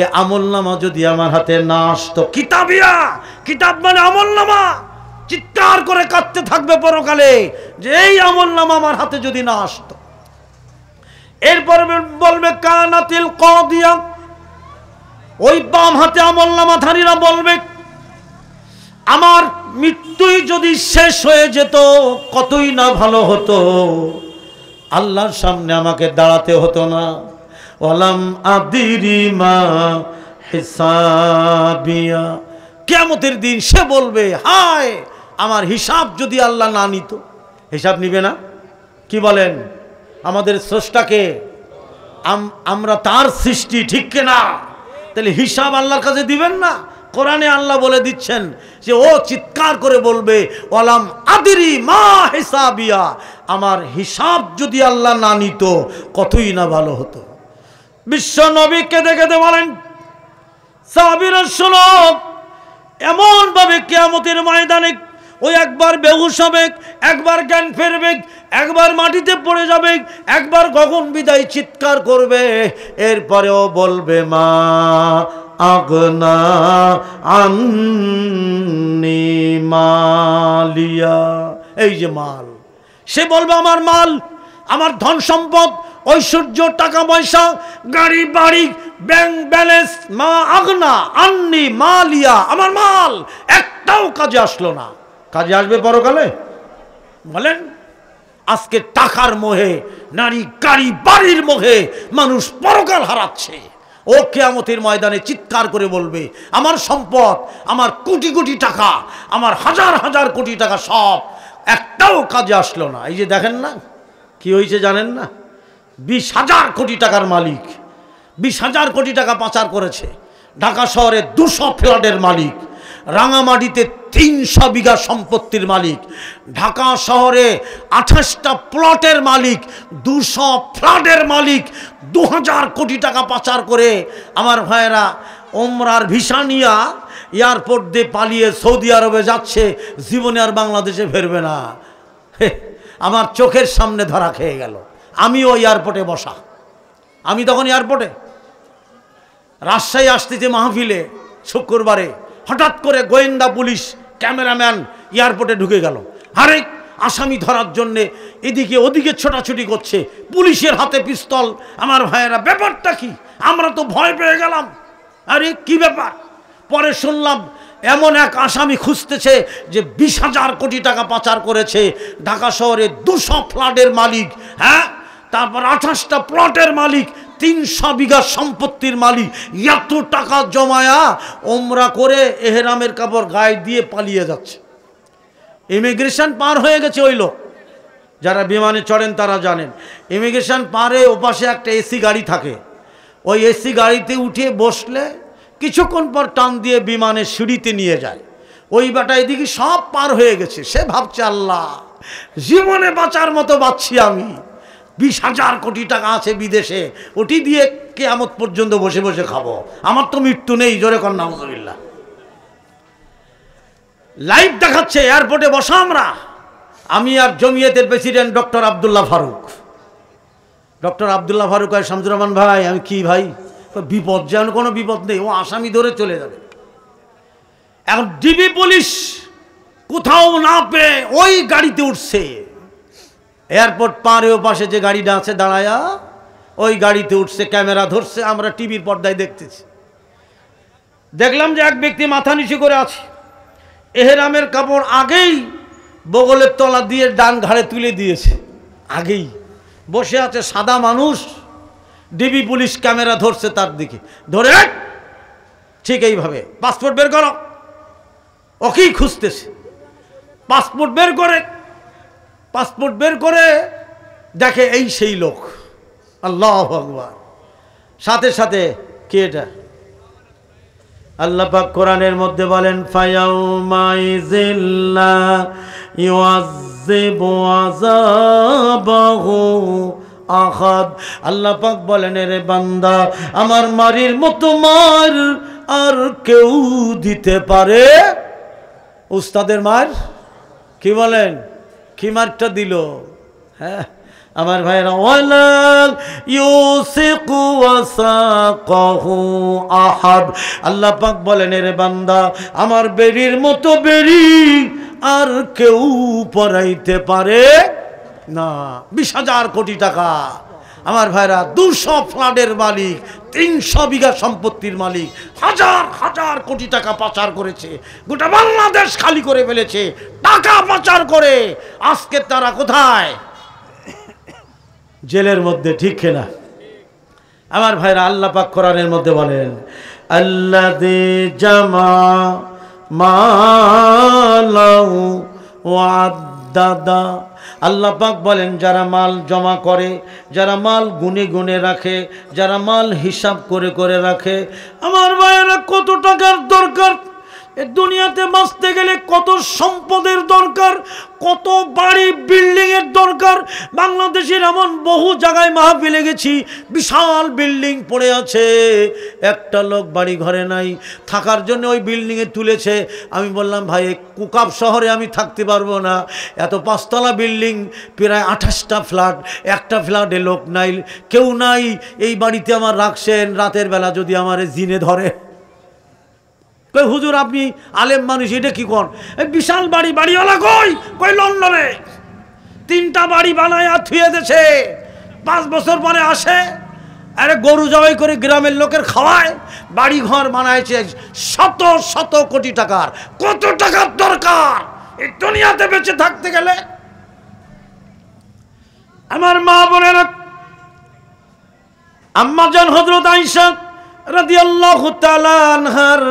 এই আমলনামা যদি আমার হাতে না আসতো। কিতাবিয়া, কিতাব মানে আমলনামা। চিৎকার করে কাঁদতে থাকবে পরকালে যে এই আমলনামা আমার হাতে যদি না আসতো। এরপর বলবে কানাতিল কাদিয়া, ওই বাম হাতে আমলনামাধারীরা বলবে, আমার মৃত্যুই যদি শেষ হয়ে যেত কতই না ভালো হতো, আল্লাহর সামনে আমাকে দাঁড়াতে হতো না। ওয়ালাম আদিরি মা হিসাবিয়া। কিয়ামতের দিন সে বলবে, হায় আমার হিসাব যদি আল্লাহ না নিত। হিসাব নিবে না? কি বলেন? আমাদের স্রষ্টাকে, আমরা তার সৃষ্টি, ঠিক কিনা? তাহলে হিসাব আল্লাহর কাছে দিবেন না? কোরআনে আল্লাহ বলে দিচ্ছেন যে ও চিৎকার করে বলবে, ওয়ালাম আদিরি মা হিসাবিয়া, আমার হিসাব যদি আল্লাহ না নিত কতই না ভালো হতো। বিশ্ব নবী কেঁদে কেঁদে বলেন, সাহাবীরা শোনো, এমন ভাবে কিয়ামতের ময়দানে ওই একবার বেহুশ হবে, একবার জ্ঞান ফেরবে, একবার মাটিতে পড়ে যাবে, একবার গগন বিদায় চিৎকার করবে, এরপরেও বলবে মা আগনা আন্নি মালিয়া। এই যে মাল, সে বলবে আমার মাল, আমার ধন সম্পদ, ঐশ্বর্য, টাকা পয়সা, গাড়ি বাড়ি, ব্যাংক ব্যালেন্স, মা আগনা আন্নি মালিয়া, আমার মাল একটাও কাজে আসলো না। কাজে আসবে পরকালে? বলেন। আজকে টাকার মোহে, নারী গাড়ি বাড়ির মোহে মানুষ পরকাল হারাচ্ছে। ও কিয়ামতের ময়দানে চিৎকার করে বলবে, আমার সম্পদ, আমার কোটি কোটি টাকা, আমার হাজার হাজার কোটি টাকা সব একটাও কাজে আসলো না। এই যে দেখেন না কি হয়েছে জানেন না? 20,000 কোটি টাকার মালিক, 20,000 কোটি টাকা পাচার করেছে। ঢাকা শহরে 200 ফ্ল্যাটের মালিক, রাঙামাটিতে 300 বিঘা সম্পত্তির মালিক, ঢাকা শহরে 28টা প্লটের মালিক, 200 ফ্ল্যাটের মালিক, 2000 কোটি টাকা পাচার করে আমার ভাইয়েরা ওমরার ভিসা নিয়া এয়ারপোর্ট দিয়ে পালিয়ে সৌদি আরবে যাচ্ছে, জীবনে আর বাংলাদেশে ফিরবে না। আমার চোখের সামনে ধরা খেয়ে গেল। আমিও এয়ারপোর্টে বসা, আমি তখন এয়ারপোর্টে রাজশাহী আসতেছে মাহফিলে শুক্রবারে, হঠাৎ করে গোয়েন্দা পুলিশ ক্যামেরাম্যান এয়ারপোর্টে ঢুকে গেল। আরে আসামি ধরার জন্যে এদিকে ওদিকে ছোটাছুটি করছে, পুলিশের হাতে পিস্তল। আমার ভাইয়েরা ব্যাপারটা কি? আমরা তো ভয় পেয়ে গেলাম। আরে কি ব্যাপার? পরে শুনলাম এমন এক আসামি খুঁজতেছে যে 20,000 কোটি টাকা পাচার করেছে, ঢাকা শহরে 200 ফ্ল্যাটের মালিক, হ্যাঁ, তারপর 28টা প্লটের মালিক, 300 বিঘা সম্পত্তির মালিক, এত টাকা জমায়া ওমরা করে এহরামের কাপড় গায়ে দিয়ে পালিয়ে যাচ্ছে। ইমিগ্রেশন পার হয়ে গেছে ওই লোক। যারা বিমানে চড়েন তারা জানেন, ইমিগ্রেশন পারে ওপাশে একটা এসি গাড়ি থাকে, ওই এসি গাড়িতে উঠে বসলে কিছুক্ষণ পর টান দিয়ে বিমানে সিঁড়িতে নিয়ে যায়। ওই বেটা এদিকে সব পার হয়ে গেছে, সে ভাবছে আল্লাহ জীবনে বাঁচার মতো বাঁচছি আমি, 20,000 কোটি টাকা আছে বিদেশে, ওটি দিয়ে কিয়ামত পর্যন্ত বসে বসে খাবো, আমার তো মৃত্যু নেই। জোরে কর নাউজুবিল্লাহ। লাইভ দেখাচ্ছে এয়ারপোর্টে বসা আমরা, আমি আর জমিয়তের president doctor Abdullah Farooq. Doctor Abdullah Farooq আর শামসুর রহমান ভাই, আমি কি ভাই, বিপদ যেন কোনো বিপদ নেই, ও আসামি ধরে চলে যাবে। এখন ডিবি পুলিশ কোথাও না পেয়ে ওই গাড়িতে উঠছে, এয়ারপোর্ট পারেও পাশে যে গাড়িটা আছে দাঁড়ায়া ওই গাড়িতে উঠছে, ক্যামেরা ধরছে, আমরা টিভির পর্দায় দেখতেছি। দেখলাম যে এক ব্যক্তি মাথা নিচু করে আছে, এহরামের কাপড় আগেই বগলের তলা দিয়ে ডান ঘাড়ে তুলে দিয়েছে, আগেই বসে আছে সাদা মানুষ। ডিবি পুলিশ ক্যামেরা ধরছে তার দিকে, ধরে ঠিক এইভাবে পাসপোর্ট বের করো, ওকেই খুঁজতেছে। পাসপোর্ট বের করে দেখে এই সেই লোক। আল্লাহু আকবার। সাথে সাথে কে এটা? আল্লাহ পাক কোরআনের মধ্যে বলেন, ফায়াউমাইযিল্লা ইউআযযিবু আযাবাহু আহাদ। আল্লাহ পাক বলেন, রে বান্দা আমার মারির মতো মার আর কেউ দিতে পারে? উস্তাদের মার কি বলেন, কি মারটা দিল? হ্যাঁ আমার ভাইরা, ওয়ালাল ইউসিকু ওয়াসাকাহু আহাদ। আল্লাহ পাক বলেন, এর বান্দা আমার বেরির মতো বেরি আর কেউ পরাইতে পারে না। 20,000 কোটি টাকা আমার ভাইরা, 200 ফ্ল্যাটের মালিক, 300 বিঘা সম্পত্তির মালিক, হাজার হাজার কোটি টাকা পাচার করেছে, গোটা বাংলাদেশ খালি করে ফেলেছে টাকা পাচার করে। আজকে তারা কোথায়? জেলের মধ্যে, ঠিক কিনা আমার ভাইরা? আল্লাহ পাক কোরআনের মধ্যে বলেন, আল্লাযী জামা মালাহু ওয়া আদ্দাদা। আল্লাহ পাক বলেন, যারা মাল জমা করে, যারা মাল গুনে গুনে রাখে, যারা মাল হিসাব করে করে রাখে, আমার ভাইয়েরা কত টাকার দরকার এই দুনিয়াতে বাঁচতে গেলে, কত সম্পদের দরকার, কত বাড়ি বিল্ডিং এর দরকার। বাংলাদেশের এমন বহু জায়গায় মাহফিলে গেছি, বিশাল বিল্ডিং পড়ে আছে, একটা লোক বাড়ি ঘরে নাই, থাকার জন্য ওই বিল্ডিংয়ে তুলেছে। আমি বললাম, ভাই কুকাব শহরে আমি থাকতে পারবো না, এত 5তলা বিল্ডিং, প্রায় 28টা ফ্ল্যাট, একটা ফ্ল্যাটে লোক নাই, কেউ নাই, এই বাড়িতে আমার রাখছেন, রাতের বেলা যদি আমার জিনে ধরে। কই হুজুর আপনি আলেম মানুষ, এটা কি কর? এই বিশাল বাড়ি, বাড়িওয়ালা কই? কই লন্ডনে 3টা বাড়ি বানায় আর থুয়ে দিয়েছে, 5 বছর পরে আসে, আরে গরু জবাই করে গ্রামের লোকের খাওয়ায়, বাড়ি ঘর বানাইছে শত শত কোটি টাকার। কত টাকার দরকার এই দুনিয়াতে বেঁচে থাকতে গেলে? আমার মা বোনেরা, আম্মাজান হযরত আয়েশা রাদিয়াল্লাহু তাআলা আনহার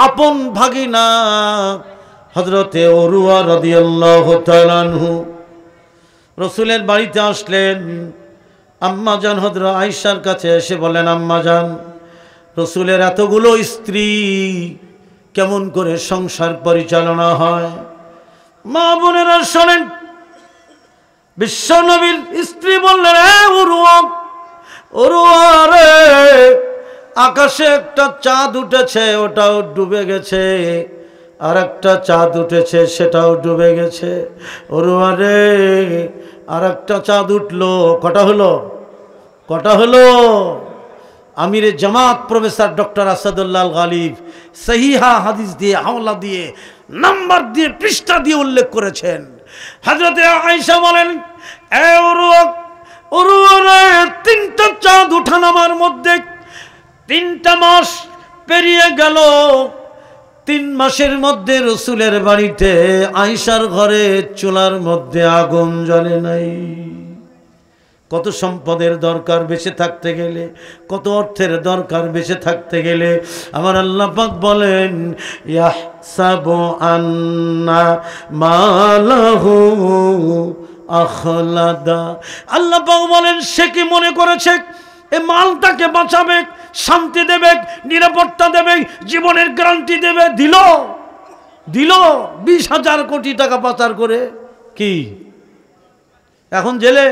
আপন ভাগিনা হযরতে উরওয়া রাদিয়াল্লাহু তাআলা আনহু রাসূলের বাড়িতে আসলেন। আম্মাজান হযরত আয়েশার কাছে এসে বলেন, আম্মাজান, রাসূলের এতগুলো স্ত্রী, কেমন করে সংসার পরিচালনা হয়? মা বোনেরা শোনেন, বিশ্বনবীর স্ত্রী বললেন, উরওয়া, উরওয়া রে, আকাশে একটা চাঁদ উঠেছে, ওটাও ডুবে গেছে, আর একটা চাঁদ উঠেছে, সেটাও ডুবে গেছে। উরওয়া রে, আর একটা চাঁদ উঠলো, কটা হলো? কটা হলো? আমিরে জামাত প্রফেসর ডক্টর আসাদুল্লাহ আল গালিব সহিহা হাদিস দিয়ে, হাওলা দিয়ে, নাম্বার দিয়ে, পৃষ্ঠা দিয়ে উল্লেখ করেছেন। হযরতে আয়েশা বলেন, এ উরওয়া, উরওয়া রে, 3টা চাঁদ উঠানামার মধ্যে 3টা মাস পেরিয়ে গেল। 3 মাসের মধ্যে রাসূলের বাড়িতে আয়েশার ঘরে চুলার মধ্যে আগুন জ্বলে নাই। কত সম্পদের দরকার বেঁচে থাকতে গেলে, কত অর্থের দরকার বেঁচে থাকতে গেলে। আমার আল্লাহ পাক বলেন, ইয়াহসাবু আন্না মালাহু আখলাদা। আল্লাহ পাক বলেন, সে কি মনে করেছে এই মালটাকে বাঁচাবে, শান্তি দেবে, নিরাপত্তা দেবে, জীবনের গ্যারান্টি দেবে? দিল দিল 20,000 কোটি টাকা পাচার করে, কি এখন জেলে?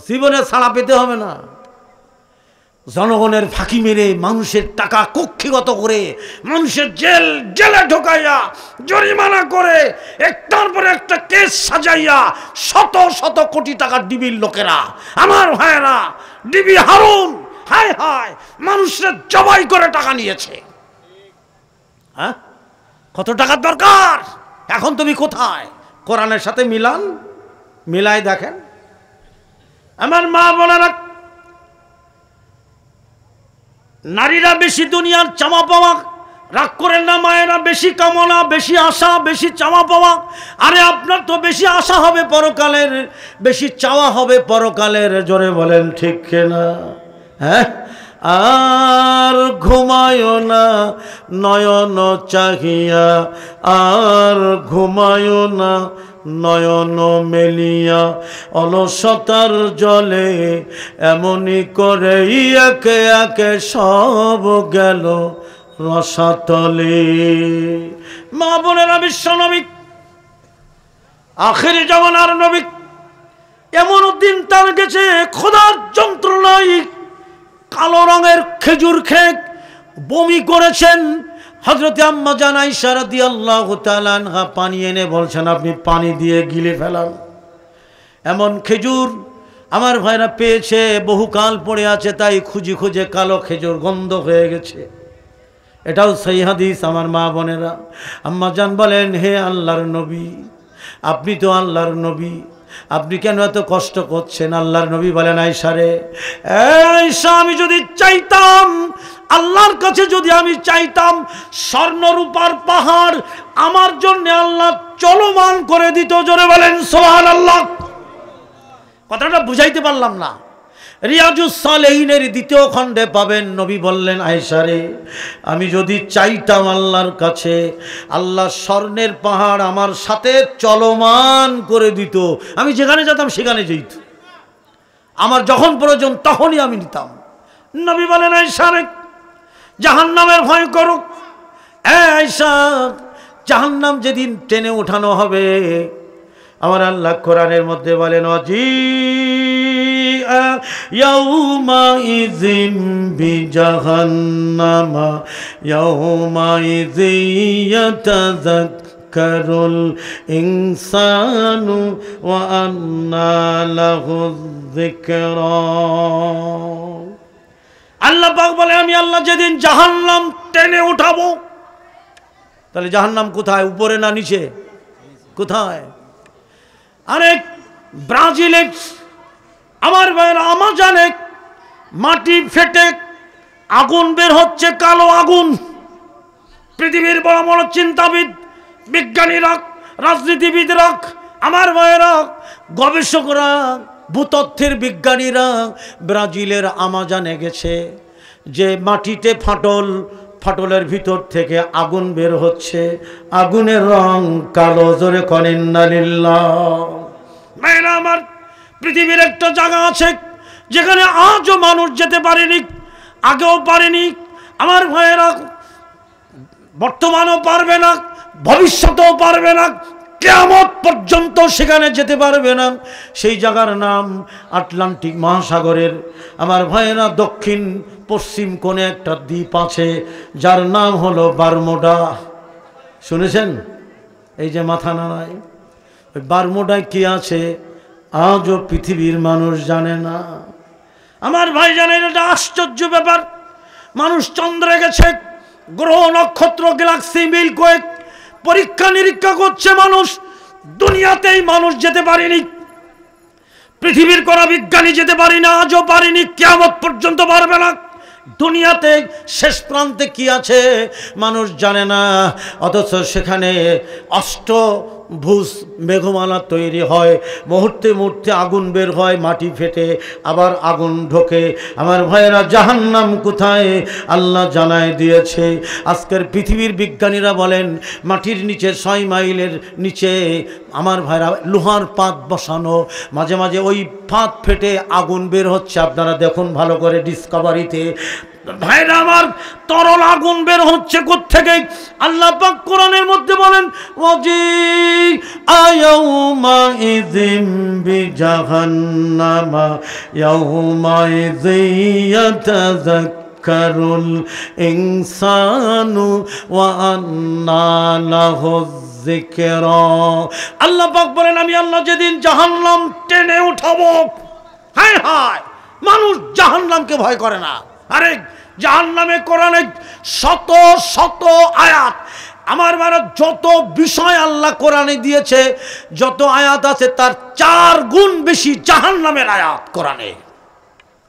জীবনে ছাড়া পেতে হবে না। জনগণের ফাঁকি মেরে, মানুষের টাকা কক্ষিগত করে, মানুষের জেলে ঢোকাইয়া, জরিমানা করে, একটার পরে একটা কেস সাজাইয়া, শত শত কোটি টাকা ডিবির লোকেরা, আমার ভাইয়েরা, ডিবি হারুন, হায় হায়, মানুষের জবাই করে টাকা নিয়েছে। হ্যাঁ, কত টাকার দরকার? এখন তুমি কোথায়? কোরআনের সাথে মিলান, মিলাই দেখেন। আমার মা বোনেরা, নারীরা বেশি দুনিয়ার চাওয়া পাওয়া, রাগ করেন না মায়েরা, বেশি কামনা, বেশি আশা, বেশি চাওয়া পাওয়া। আরে আপনার তো বেশি আশা হবে পরকালের, বেশি চাওয়া হবে পরকালের। জোরে বলেন ঠিক কিনা? হ্যাঁ, আর ঘুমায় না নয়ন চাহিয়া, আর ঘুমায় না নয়ন মেলিয়া, অলসতার জলে এমনি করে একে একে সব গেল রসাতলে। মা বোনেরা, বিশ্ব নবী, আখির জামানার নবী, এমন দিন তার গেছে, খোদার যন্ত্রণায় কালো রঙের খেজুর খেয়ে বমি করেছেন। হযরত আম্মা জান আয়েশা রাদিয়াল্লাহু তাআলা আনহা পানি এনে বলছেন আপনি পানি দিয়ে গিলে ফেলান। এমন খেজুর আমার ভাইরা পেয়েছে, বহুকাল পড়ে আছে, তাই খুঁজে খুঁজে কালো খেজুর গন্ধ হয়ে গেছে। এটাও সহিহ হাদিস আমার মা বোনেরা। আম্মা জান বলেন হে আল্লাহর নবী, আপনি তো আল্লাহর নবী, আপনি কেন এত কষ্ট করছেন? আল্লাহর নবী বলেন আয়েশা রে, আয়েশা আমি যদি চাইতাম, আল্লাহর কাছে যদি আমি চাইতাম, স্বর্ণরূপার পাহাড় আমার জন্য আল্লাহ চলমান করে দিত। জোরে বলেন সুবহানাল্লাহ। কথাটা বুঝাইতে পারলাম না। রিয়াজুস সালেহিনের 2য় খণ্ডে পাবেন, নবী বললেন আয়েশা রে, আমি যদি চাইতাম আল্লাহর কাছে, আল্লাহ স্বর্ণের পাহাড় আমার সাথে চলমান করে দিত, আমি যেখানে যেতাম সেখানে যেত, আমার যখন প্রয়োজন তখনই আমি নিতাম। নবী বলেন আয়েশা রে, জাহান্নামের ভয় করো। আয়েশা, জাহান্নাম যেদিন টেনে উঠানো হবে, আমার আল্লাহ কোরআনের মধ্যে বলেন ওয়াজিআ ইয়াউমাইযিন বিজাহান্নামা ইয়াউমাইযি ইয়াতাযাক্কারুল ইনসানু ওয়া আন্না লাহুয যিকরা। আল্লাহ পাক বলে আমি আল্লাহ যেদিন জাহান্নাম টেনে উঠাবো, তাহলে জাহান্নাম কোথায়? উপরে না নিচে? কোথায়? আরেক ব্রাজিলে আমার ভাইয়ের আমাজনে মাটি ফেটে আগুন বের হচ্ছে, কালো আগুন। পৃথিবীর বড় বড় চিন্তাবিদ, বিজ্ঞানীরা, রাজনীতিবিদরা, আমার ভাইয়েরা, গবেষকরা, ভূতত্ত্বের বিজ্ঞানীরা ব্রাজিলের আমাজনে গেছে যে মাটিতে ফাটল, ফাটলের ভিতর থেকে আগুন বের হচ্ছে, আগুনের রং কালো। জোরে কোন ইন্নালিল্লাহ। মেয়েরা আমার, পৃথিবীর একটা জায়গা আছে যেখানে আজও মানুষ যেতে পারেনি, আগেও পারেনি, আমার ভাইয়েরা বর্তমানও পারবে না, ভবিষ্যতেও পারবে না, কিয়ামত পর্যন্ত সেখানে যেতে পারবে না। সেই জায়গার নাম আটলান্টিক মহাসাগরের আমার ভাইয়েরা দক্ষিণ পশ্চিম কোণে একটা দ্বীপ আছে যার নাম হলো বারমুডা। শুনেছেন? এই যে মাথা নাড়ায়, ওই বারমুডায় কি আছে আজও পৃথিবীর মানুষ জানে না। আমার ভাই জানেন, এটা আশ্চর্য ব্যাপার। মানুষ চন্দ্রে গেছে, গ্রহ নক্ষত্র গ্যালাক্সি মিল্কওয়ে পরীক্ষা নিরীক্ষা করছে, মানুষ দুনিয়াতেই মানুষ যেতে পারেনি। পৃথিবীর কোন বিজ্ঞানী যেতে পারি না, আজও পারেনি, কিয়ামত পর্যন্ত পারবে না। দুনিয়াতে শেষ প্রান্তে কি আছে মানুষ জানে না, অথচ সেখানে অষ্টভুজ মেঘমালা তৈরি হয়, মুহূর্তে মুহূর্তে আগুন বের হয়, মাটি ফেটে আবার আগুন ঢোকে। আমার ভাইয়েরা জাহান্নাম কোথায় আল্লাহ জানায় দিয়েছে। আজকের পৃথিবীর বিজ্ঞানীরা বলেন মাটির নিচে 6 মাইলের নিচে আমার ভাইরা লোহার পাত বসানো, মাঝে মাঝে ওই পাত ফেটে আগুন বের হচ্ছে। আপনারা দেখুন ভালো করে ডিসকভারিতে, ভাইরা আমার, তরল আগুন বের হচ্ছে কোত্থেকে? আল্লাহ পাক কোরআনের মধ্যে বলেন ওয়াজি আয়াউমা ইযিম বিজাহান্নামা ইয়াউমাইযি ইয়াতাযাক্কারুল ইনসানু ওয়া আন্না লাহু যিকরা। আল্লাহ পাক বলেন আমি আল্লাহ যেদিন জাহান্নাম টেনে উঠাবো, হায় হায়, মানুষ জাহান্নামকে ভয় করে না। আরে জাহান্নামে কোরআনে শত শত আয়াত, আমার মানে যত বিষয় আল্লাহ কোরআনে দিয়েছে, যত আয়াত আছে তার 4 গুণ বেশি জাহান্নামের আয়াত কোরআনে।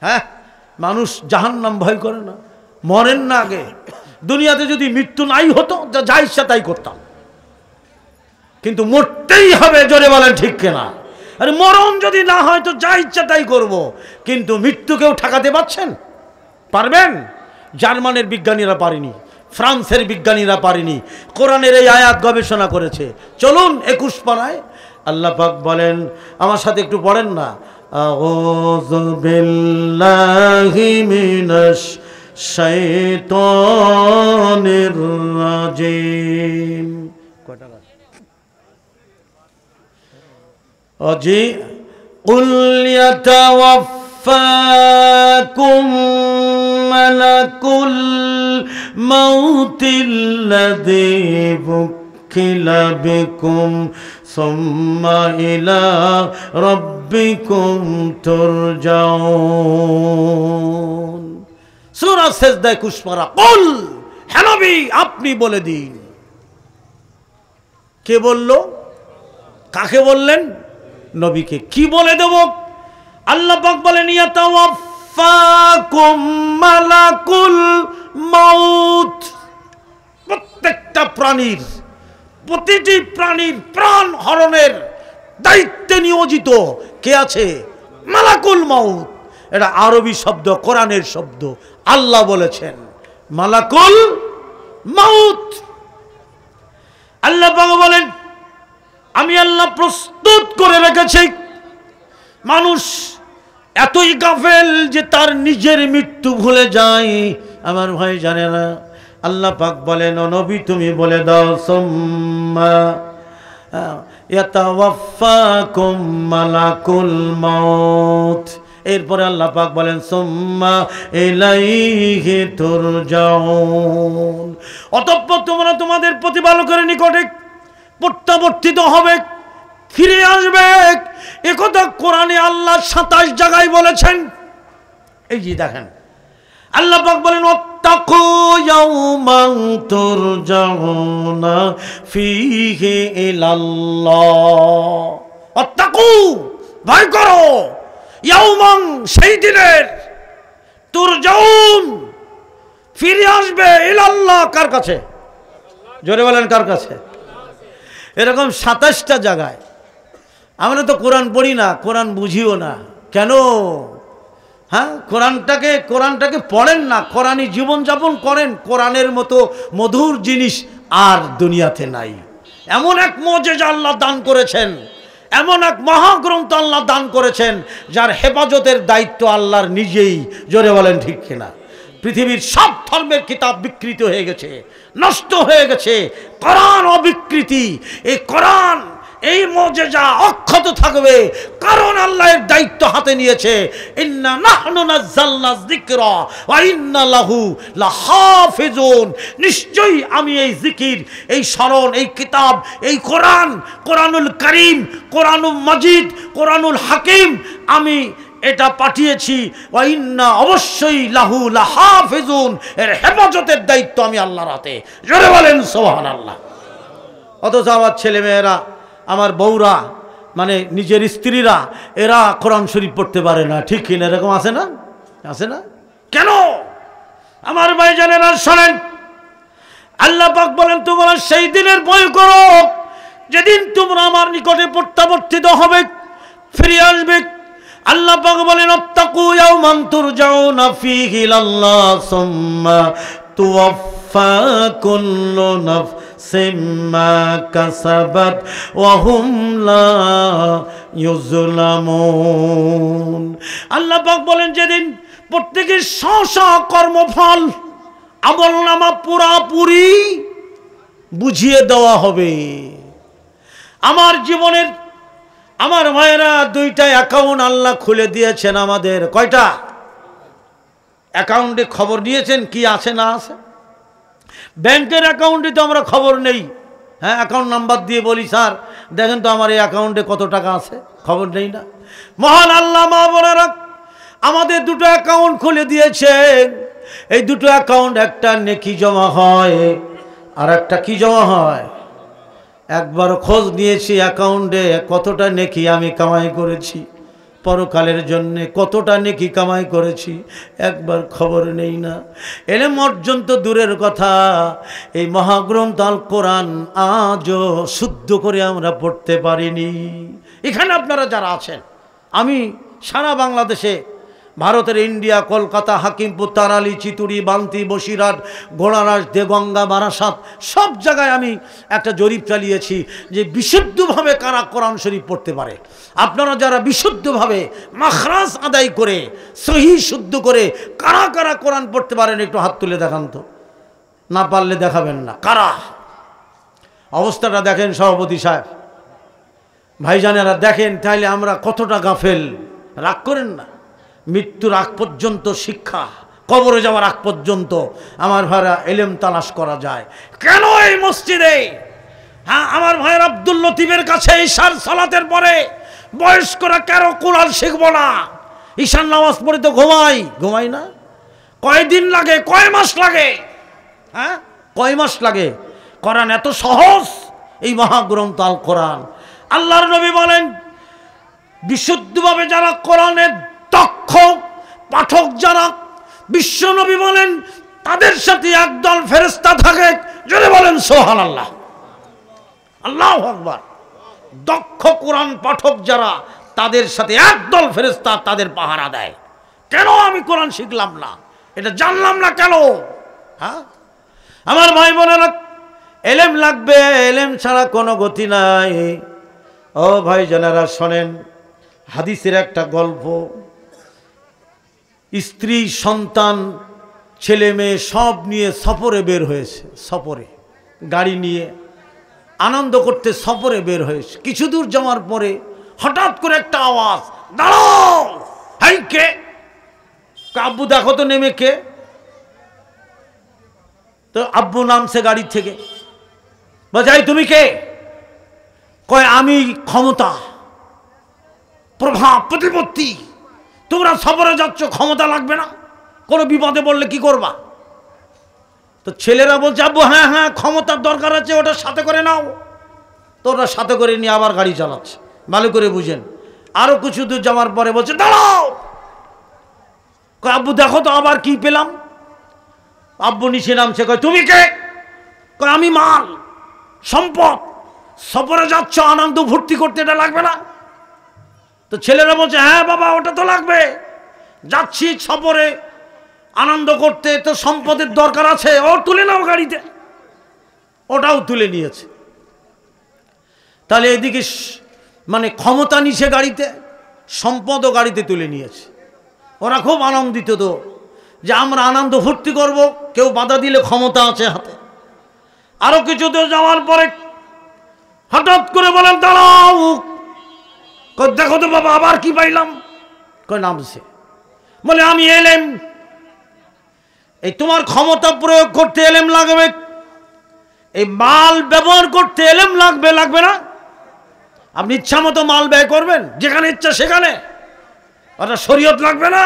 হ্যাঁ, মানুষ জাহান্নাম ভয় করে না, মরেন না। আগে দুনিয়াতে যদি মৃত্যু নাই হতো যা ইচ্ছা তাই করতাম, কিন্তু মরতেই হবে। জোরে বলেন ঠিক কিনা? আরে মরণ যদি না হয় তো যা ইচ্ছা তাই করবো, কিন্তু মৃত্যুকেও ঠেকাতে পারছেন? পারবেন? জার্মানের বিজ্ঞানীরা পারেনি, ফ্রান্সের বিজ্ঞানীরা পারেনি, কোরআনের এই আয়াত গবেষণা করেছে। চলুন 21 পারায় আল্লাহ পাক বলেন, আমার সাথে একটু পড়েন না, আউযু বিল্লাহি মিনাশ শাইতানির রাজিম। কয়টা অজি কুল ইয়াতাওয়াফ يتوفاكم ملك الموت الذي وكل بكم ثم إلى ربكم ترجعون সূরা সিজদা 21 পারা কুল হে নবী আপনি বলে দিন কে বলল কাকে বললেন নবীকে কি বলে দেব আল্লাহ পাক বলেন ইয়াতাওয়াফাকুম মালাকুল মাউত প্রত্যেকটা প্রাণীর প্রতিটি প্রাণীর প্রাণ হরণের দায়িত্বে নিয়োজিত কে আছে মালাকুল মাউত এটা আরবি শব্দ কোরআনের শব্দ আল্লাহ বলেছেন মালাকুল মাউত আল্লাহ পাক বলেন আমি আল্লাহ প্রস্তুত করে রেখেছি মানুষ এতই গাফেল যে তার নিজের মৃত্যু ভুলে যায় আমার ভাই জানে না আল্লাহ পাক বলেন ও নবী তুমি বলে দাও সুম্মা ইয়াতাওয়াফাকুম মালাকুল মাউত এরপরে আল্লাহ পাক বলেন সুম্মা ইলাইহি তুরজাউন অতঃপর তোমরা তোমাদের প্রতিপালকের নিকটে প্রত্যাবর্তিত হবে ফিরে আসবে একথা কোরআনে আল্লাহ 27 জায়গায় বলেছেন এই যে দেখেন আল্লাহ পাক বলেন ওয়াত্তাকু ইয়াওমান তুরজাউনা ফীহি ইলাল্লাহ ওয়াত্তাকু ভয় করো ইয়াওমান সেই দিনের তুরজাউন ফিরে আসবে ইলাল্লাহ কার কাছে জোরে বলেন কার কাছে এরকম 27টা জায়গায় আমরা তো কোরআন পড়ি না কোরআন বুঝিও না কেন হ্যাঁ কোরআনটাকে পড়েন না কোরআনী জীবনযাপন করেন কোরআনের মতো মধুর জিনিস আর দুনিয়াতে নাই এমন এক মুজিজা আল্লাহ দান করেছেন এমন এক মহাগ্রন্থ আল্লাহ দান করেছেন যার হেফাজতের দায়িত্ব আল্লাহর নিজেই জোরে বলেন ঠিক কিনা পৃথিবীর সব ধর্মের কিতাব বিকৃত হয়ে গেছে নষ্ট হয়ে গেছে কোরআন অবিকৃতি এই কোরআন এই মুজিজা অক্ষত থাকবে কারণ আল্লাহর দায়িত্ব হাতে নিয়েছে ইন্না নাহনু নাযালনা যিকরা ওয়া ইন্না লাহু লাহাফিজুন নিশ্চয়ই আমি এই জিকির এই স্মরণ এই কিতাব এই কোরআনুল কারীম কোরআনুল মাজিদ কোরআনুল হাকিম আমি এটা পাঠিয়েছি ওয়া ইন্না অবশ্যই লাহু লাহাফিজুন এর হেফাজতের দায়িত্ব আমি আল্লাহর হাতে জোরে বলেন সুবহানাল্লাহ অথচ আমার ছেলেমেয়েরা আমার বউরা মানে নিজের স্ত্রীরা এরা কোরআন শরীফ পড়তে পারে না ঠিক কিনা এরকম আছে না কেন আমার ভাইজানেরা শোনেন আল্লাহ পাক বলেন তোমরা সেই দিনের ভয় করো যেদিন তোমরা আমার নিকটে প্রত্যাবর্তিত হবে ফিরে আসবে আল্লাহ পাক বলেন আত্তাকু ইয়াওমান তুরজাউনা ফীহি ইলাল্লাহ সুম্মা তুওয়াফা কুল্লু নাফসিম মা কাসাবাত ওয়া হুম লা ইউযলামুন আল্লাহ পাক বলেন যেদিন প্রত্যেকের স্ব কর্মফল আমলনামা পুরাপুরি বুঝিয়ে দেওয়া হবে আমার জীবনের আমার ভাইয়েরা দুইটা অ্যাকাউন্ট আল্লাহ খুলে দিয়েছেন আমাদের কয়টা অ্যাকাউন্টে খবর নিয়েছেন কি আছে না আছে ব্যাংকের অ্যাকাউন্টে তো আমরা খবর নেই হ্যাঁ অ্যাকাউন্ট নাম্বার দিয়ে বলি স্যার দেখেন তো আমার এই অ্যাকাউন্টে কত টাকা আছে খবর নেই না মহান আল্লাহ মা বোনেরা আমাদের দুটো অ্যাকাউন্ট খুলে দিয়েছেন এই দুটো অ্যাকাউন্ট একটা নেকি জমা হয় আর একটা কি জমা হয় একবার খোঁজ নিয়েছি অ্যাকাউন্টে কতটা নেকি আমি কামাই করেছি পরকালের জন্য কতটা নেকি কামাই করেছি একবার খবর নেই না এলে অর্জন তো দূরের কথা এই মহাগ্রন্থ আল কোরআন আজও শুদ্ধ করে আমরা পড়তে পারিনি এখানে আপনারা যারা আছেন আমি সারা বাংলাদেশে ভারতের ইন্ডিয়া কলকাতা হাকিমপুর তারালি চিতুরি বান্তি বসিরহাট ঘোড়ারাস দেগঙ্গা বারাসাত সব জায়গায় আমি একটা জরিপ চালিয়েছি যে বিশুদ্ধভাবে কারা কোরআন শরীফ পড়তে পারে আপনারা যারা বিশুদ্ধভাবে মাখরাজ আদায় করে সহি শুদ্ধ করে কারা কারা কোরআন পড়তে পারেন একটু হাত তুলে দেখান তো না পারলে দেখাবেন না কারা অবস্থাটা দেখেন সভাপতি সাহেব ভাইজানেরা দেখেন তাইলে আমরা কতটা গাফেল রাগ করেন না মৃত্যুর আগ পর্যন্ত শিক্ষা, কবরে যাওয়ার আগ পর্যন্ত আমার ভাইরা এলেম তালাশ করা যায়। কেন এই মসজিদে, হ্যাঁ আমার ভাইয়ের আব্দুল লতিফের কাছে ঈশার সালাতের পরে বয়স্করা কেন কোরআন শিখবো না? ঈশার নামাজ পড়ে তো ঘুমাই না? কয়দিন লাগে, কয় মাস লাগে? হ্যাঁ কয় মাস লাগে? কোরআন এত সহজ, এই মহাগ্রন্থ আল কোরআন। আল্লাহর নবী বলেন বিশুদ্ধভাবে যারা কোরআনের দক্ষ পাঠক যারা, বিশ্ব নবী বলেন তাদের সাথে একদল ফেরেশতা থাকে। যদি বলেন সুবহানাল্লাহ, আল্লাহু আকবার। দক্ষ কোরআন পাঠক যারা, তাদের সাথে একদল ফেরেশতা তাদের পাহারা দেয়। কেন আমি কোরআন শিখলাম না, এটা জানলাম না কেন? হ্যাঁ আমার ভাই বোনেরা, এলেম লাগবে, এলেম ছাড়া কোনো গতি নাই। ও ভাই জানারা শোনেন, হাদিসের একটা গল্প। স্ত্রী সন্তান ছেলে মেয়ে সব নিয়ে সফরে বের হয়েছে, সফরে গাড়ি নিয়ে আনন্দ করতে সফরে বের হয়েছে। কিছু দূর যাওয়ার পরে হঠাৎ করে একটা আওয়াজ, দাঁড়াও, হাই কে? আব্বু দেখো তো নেমে কে? তো আব্বু নামছে গাড়ি থেকে, বাজাই তুমি কে? কয় আমি ক্ষমতা, প্রভাব, প্রতিপত্তি। তোমরা সফরে যাচ্ছ, ক্ষমতা লাগবে না? কোনো বিপদে পড়লে কি করবা? তো ছেলেরা বলছে আব্বু হ্যাঁ হ্যাঁ ক্ষমতার দরকার আছে, ওটা সাথে করে নাও। তো ওরা সাথে করে নিয়ে আবার গাড়ি চালাচ্ছে। ভালো করে বুঝেন, আরো কিছু দূর যাওয়ার পরে বলছে দাঁড়াও। কয় আব্বু দেখো তো আবার কি পেলাম? আব্বু নিচে নামছে, কয় তুমি কে? কয় আমি মাল, সম্পদ। সফরে যাচ্ছ, আনন্দ ফুর্তি করতে, এটা লাগবে না? তো ছেলেরা বলছে হ্যাঁ বাবা ওটা তো লাগবে, যাচ্ছি সফরে আনন্দ করতে, তো সম্পদের দরকার আছে, ও তুলে নাও গাড়িতে। ওটাও তুলে নিয়েছে। তাহলে এদিকে মানে ক্ষমতা নিছে গাড়িতে, সম্পদও গাড়িতে তুলে নিয়েছে। ওরা খুব আনন্দিত তো যে আমরা আনন্দ ফুর্তি করব, কেউ বাধা দিলে ক্ষমতা আছে হাতে। আরো কিছু দূর যাওয়ার পরে হঠাৎ করে বলেন দাঁড়াও। দেখো তো বাবা আবার কি পাইলাম? কয় নামছে, বলে আমি এলেম। এই তোমার ক্ষমতা প্রয়োগ করতে এলেম লাগবে, এই মাল ব্যবহার করতে এলেম লাগবে, লাগবে না? আপনি ইচ্ছা মতো মাল ব্যয় করবেন, যেখানে ইচ্ছা সেখানে, ওটা শরীয়ত লাগবে না?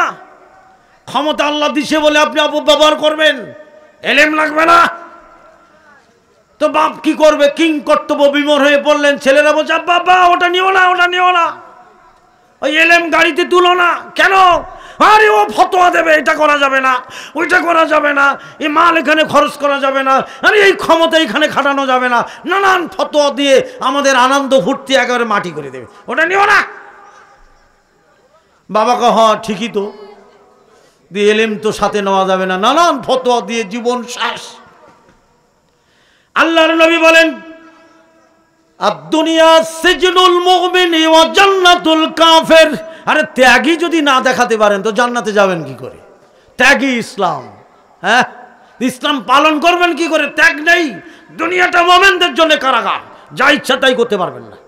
ক্ষমতা আল্লাহ দিছে বলে আপনি অপব্যবহার করবেন, এলেম লাগবে না? তো বাপ কি করবে? কিং কর্তব্য বিমর হয়ে পড়লেন। ছেলেরা বলছে বাবা ওটা নিও না, ওটা নিও না, ওই এলেম গাড়িতে তুলো না। কেন? আরে ও ফতোয়া দেবে, এটা করা যাবে না, ওইটা করা যাবে না, এই মাল এখানে খরচ করা যাবে না, আরে এই ক্ষমতা এখানে খাটানো যাবে না, নানান ফতোয়া দিয়ে আমাদের আনন্দ ফুর্তি একেবারে মাটি করে দেবে, ওটা নিও না। বাবা কহ ঠিকই তো, দিয়ে এলেম তো সাথে নেওয়া যাবে না, নানান ফতোয়া দিয়ে জীবন শেষ। আল্লাহর নবী বলেন আদ-দুনিয়া সিজনুল মুমিন ওয়া জান্নাতুল কাফির। আরে ত্যাগী যদি না দেখাতে পারেন তো জান্নাতে যাবেন কি করে? ত্যাগী ইসলাম, হ্যাঁ ইসলাম পালন করবেন কি করে? ত্যাগ নেই, দুনিয়াটা মুমিনদের জন্য কারাগার, যা ইচ্ছা তাই করতে পারবেন না।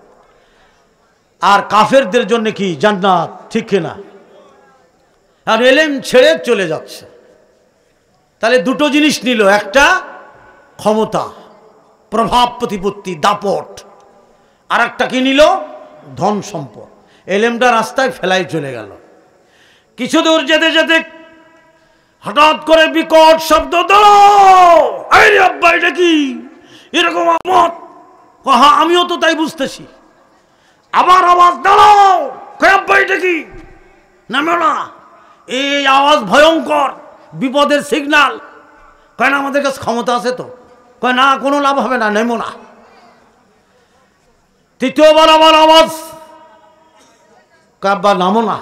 আর কাফেরদের জন্য কি জান্নাত, ঠিক কিনা? আর এলেম ছেড়ে চলে যাচ্ছে। তাহলে দুটো জিনিস নিল, একটা ক্ষমতা, প্রভাব প্রতিপত্তি, দাপট, আর একটা কি নিল? ধন সম্পদ। এলেমটা রাস্তায় ফেলাই চলে গেল। কিছু দূর যেতে যেতে হঠাৎ করে বিকট শব্দ, দাঁড়াও, আরে আব্বা এটা কি এরকম আমত? হ্যাঁ আমিও তো তাই বুঝতেছি। আবার আওয়াজ, দাঁড়াও, আব্বা এটা কি? নামো না, এই আওয়াজ ভয়ঙ্কর, বিপদের সিগনাল। কয় না আমাদের কাছে ক্ষমতা আছে তো? কয় না কোনো লাভ হবে না, নেমো না। তৃতীয়বার আবার আওয়াজ, কাব্বা নামো না,